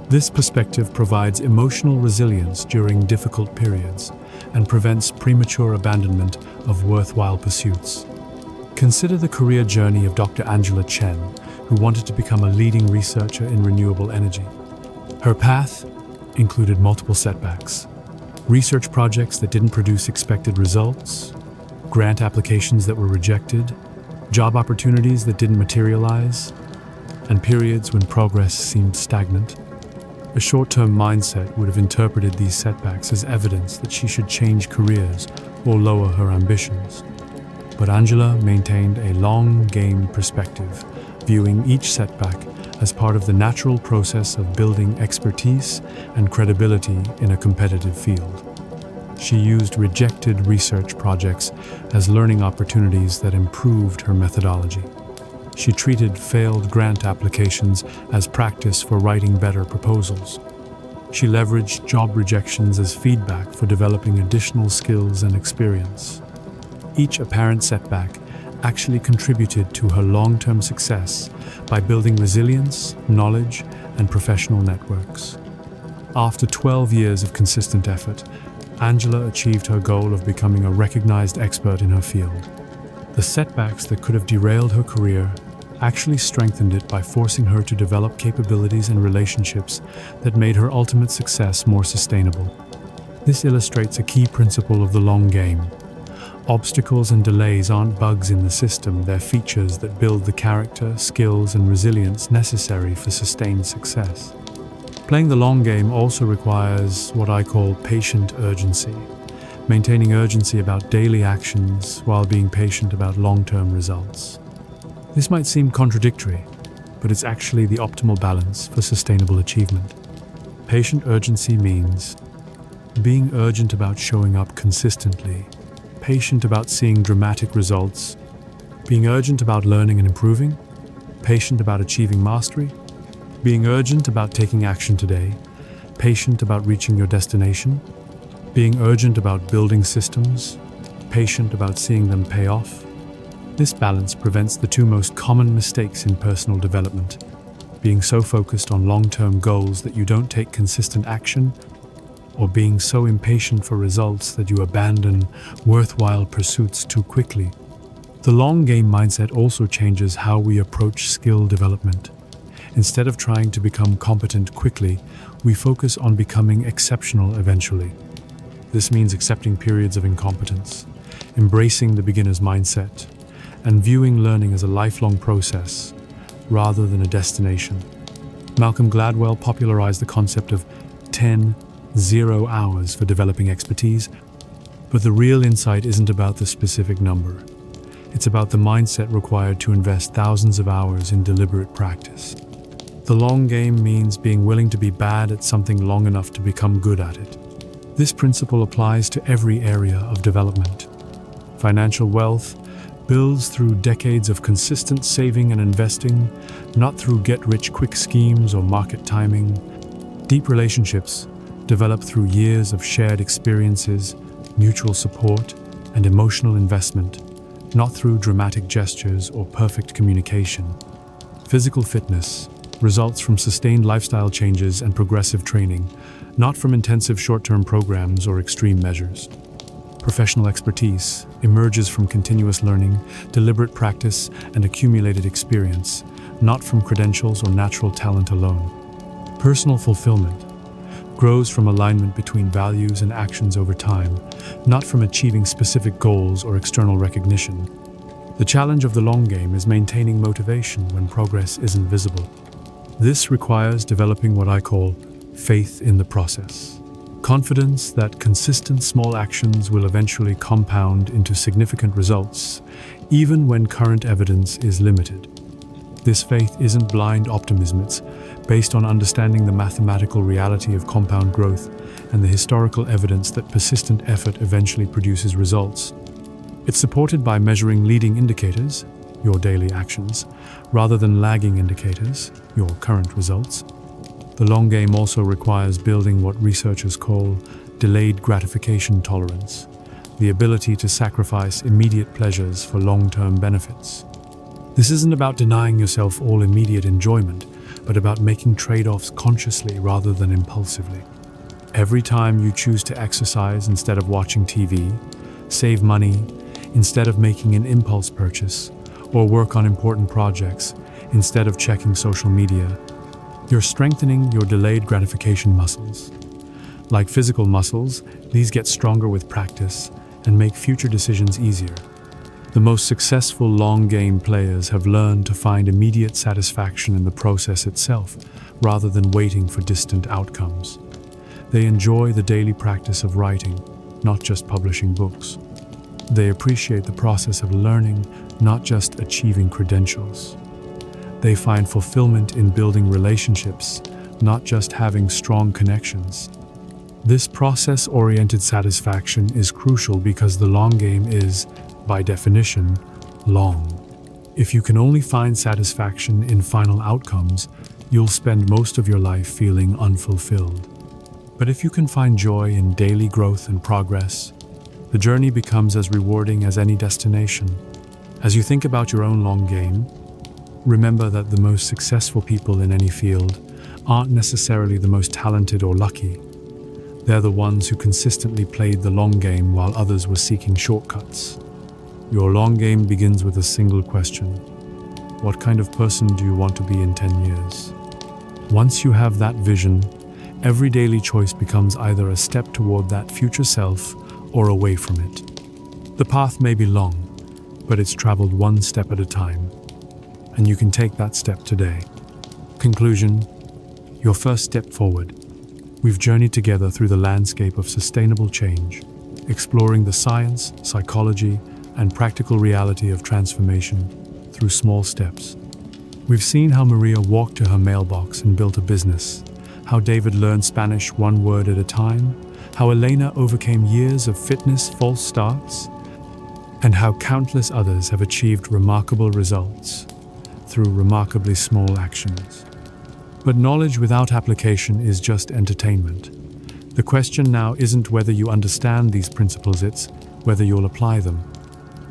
This perspective provides emotional resilience during difficult periods and prevents premature abandonment of worthwhile pursuits. Consider the career journey of Dr. Angela Chen, who wanted to become a leading researcher in renewable energy. Her path included multiple setbacks: research projects that didn't produce expected results, grant applications that were rejected, job opportunities that didn't materialize, and periods when progress seemed stagnant. A short-term mindset would have interpreted these setbacks as evidence that she should change careers or lower her ambitions. But Angela maintained a long-game perspective, viewing each setback as part of the natural process of building expertise and credibility in a competitive field. She used rejected research projects as learning opportunities that improved her methodology. She treated failed grant applications as practice for writing better proposals. She leveraged job rejections as feedback for developing additional skills and experience. Each apparent setback actually contributed to her long-term success by building resilience, knowledge, and professional networks. After 12 years of consistent effort, Angela achieved her goal of becoming a recognized expert in her field. The setbacks that could have derailed her career actually strengthened it by forcing her to develop capabilities and relationships that made her ultimate success more sustainable. This illustrates a key principle of the long game. Obstacles and delays aren't bugs in the system, they're features that build the character, skills, and resilience necessary for sustained success. Playing the long game also requires what I call patient urgency. maintaining urgency about daily actions while being patient about long-term results. This might seem contradictory, but it's actually the optimal balance for sustainable achievement. Patient urgency means being urgent about showing up consistently, patient about seeing dramatic results, being urgent about learning and improving, patient about achieving mastery, being urgent about taking action today, patient about reaching your destination, being urgent about building systems, patient about seeing them pay off. This balance prevents the two most common mistakes in personal development: being so focused on long-term goals that you don't take consistent action, or being so impatient for results that you abandon worthwhile pursuits too quickly. The long-game mindset also changes how we approach skill development. Instead of trying to become competent quickly, we focus on becoming exceptional eventually. This means accepting periods of incompetence, embracing the beginner's mindset, and viewing learning as a lifelong process rather than a destination. Malcolm Gladwell popularized the concept of 10-0 hours for developing expertise, but the real insight isn't about the specific number. It's about the mindset required to invest thousands of hours in deliberate practice. The long game means being willing to be bad at something long enough to become good at it. This principle applies to every area of development. Financial wealth builds through decades of consistent saving and investing, not through get-rich-quick schemes or market timing. Deep relationships develop through years of shared experiences, mutual support, and emotional investment, not through dramatic gestures or perfect communication. Physical fitness results from sustained lifestyle changes and progressive training, not from intensive short-term programs or extreme measures. Professional expertise emerges from continuous learning, deliberate practice, and accumulated experience, not from credentials or natural talent alone. Personal fulfillment grows from alignment between values and actions over time, not from achieving specific goals or external recognition. The challenge of the long game is maintaining motivation when progress isn't visible. This requires developing what I call faith in the process. Confidence that consistent small actions will eventually compound into significant results, even when current evidence is limited. This faith isn't blind optimism, it's based on understanding the mathematical reality of compound growth and the historical evidence that persistent effort eventually produces results. It's supported by measuring leading indicators, your daily actions, rather than lagging indicators, your current results. The long game also requires building what researchers call delayed gratification tolerance, the ability to sacrifice immediate pleasures for long-term benefits. This isn't about denying yourself all immediate enjoyment, but about making trade-offs consciously rather than impulsively. Every time you choose to exercise instead of watching TV, save money instead of making an impulse purchase, or work on important projects instead of checking social media, you're strengthening your delayed gratification muscles. Like physical muscles, these get stronger with practice and make future decisions easier. The most successful long-game players have learned to find immediate satisfaction in the process itself, rather than waiting for distant outcomes. They enjoy the daily practice of writing, not just publishing books. They appreciate the process of learning, not just achieving credentials. They find fulfillment in building relationships, not just having strong connections. This process-oriented satisfaction is crucial because the long game is, by definition, long. If you can only find satisfaction in final outcomes, you'll spend most of your life feeling unfulfilled. But if you can find joy in daily growth and progress, the journey becomes as rewarding as any destination. As you think about your own long game, remember that the most successful people in any field aren't necessarily the most talented or lucky. They're the ones who consistently played the long game while others were seeking shortcuts. Your long game begins with a single question: what kind of person do you want to be in 10 years? Once you have that vision, every daily choice becomes either a step toward that future self or away from it. The path may be long, but it's traveled one step at a time, and you can take that step today. Conclusion: your first step forward. We've journeyed together through the landscape of sustainable change, exploring the science, psychology, and practical reality of transformation through small steps. We've seen how Maria walked to her mailbox and built a business, how David learned Spanish one word at a time, how Elena overcame years of fitness false starts, and how countless others have achieved remarkable results through remarkably small actions. But knowledge without application is just entertainment. The question now isn't whether you understand these principles, it's whether you'll apply them.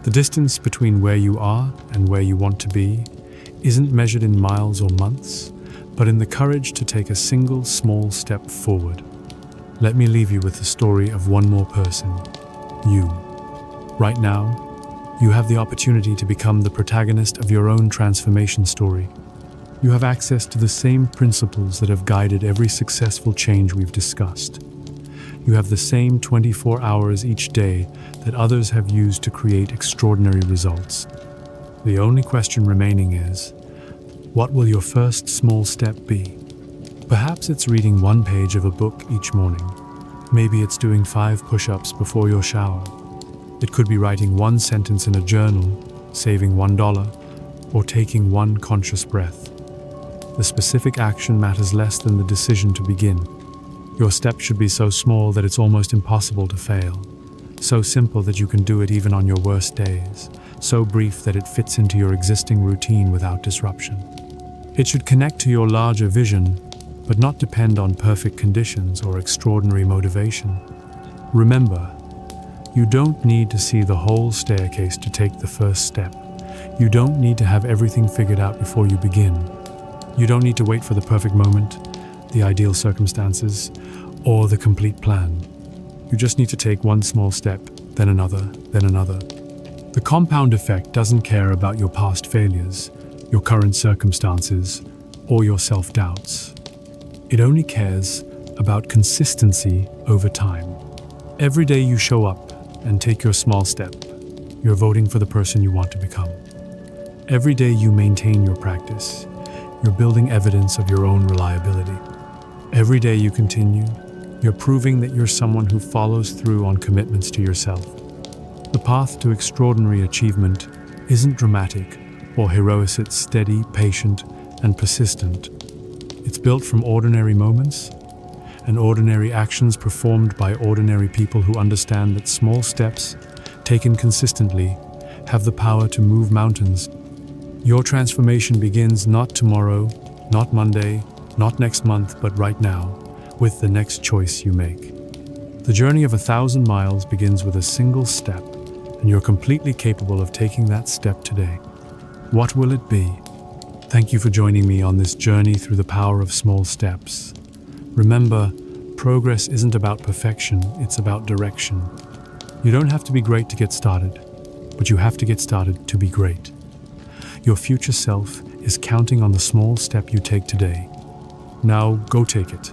The distance between where you are and where you want to be isn't measured in miles or months, but in the courage to take a single small step forward. Let me leave you with the story of one more person, you. Right now, you have the opportunity to become the protagonist of your own transformation story. You have access to the same principles that have guided every successful change we've discussed. You have the same 24 hours each day that others have used to create extraordinary results. The only question remaining is, what will your first small step be? Perhaps it's reading one page of a book each morning. Maybe it's doing 5 push-ups before your shower. It could be writing one sentence in a journal, saving $1, or taking one conscious breath. The specific action matters less than the decision to begin. Your step should be so small that it's almost impossible to fail. So simple that you can do it even on your worst days. So brief that it fits into your existing routine without disruption. It should connect to your larger vision, but not depend on perfect conditions or extraordinary motivation. Remember, you don't need to see the whole staircase to take the first step. You don't need to have everything figured out before you begin. You don't need to wait for the perfect moment, the ideal circumstances, or the complete plan. You just need to take one small step, then another, then another. The compound effect doesn't care about your past failures, your current circumstances, or your self-doubts. It only cares about consistency over time. Every day you show up and take your small step, you're voting for the person you want to become. Every day you maintain your practice, you're building evidence of your own reliability. Every day you continue, you're proving that you're someone who follows through on commitments to yourself. The path to extraordinary achievement isn't dramatic or heroic, it's steady, patient, and persistent. It's built from ordinary moments and ordinary actions performed by ordinary people who understand that small steps, taken consistently, have the power to move mountains. Your transformation begins not tomorrow, not Monday, not next month, but right now, with the next choice you make. The journey of 1,000 miles begins with a single step, and you're completely capable of taking that step today. What will it be? Thank you for joining me on this journey through the power of small steps. Remember, progress isn't about perfection, it's about direction. You don't have to be great to get started, but you have to get started to be great. Your future self is counting on the small step you take today. Now go take it.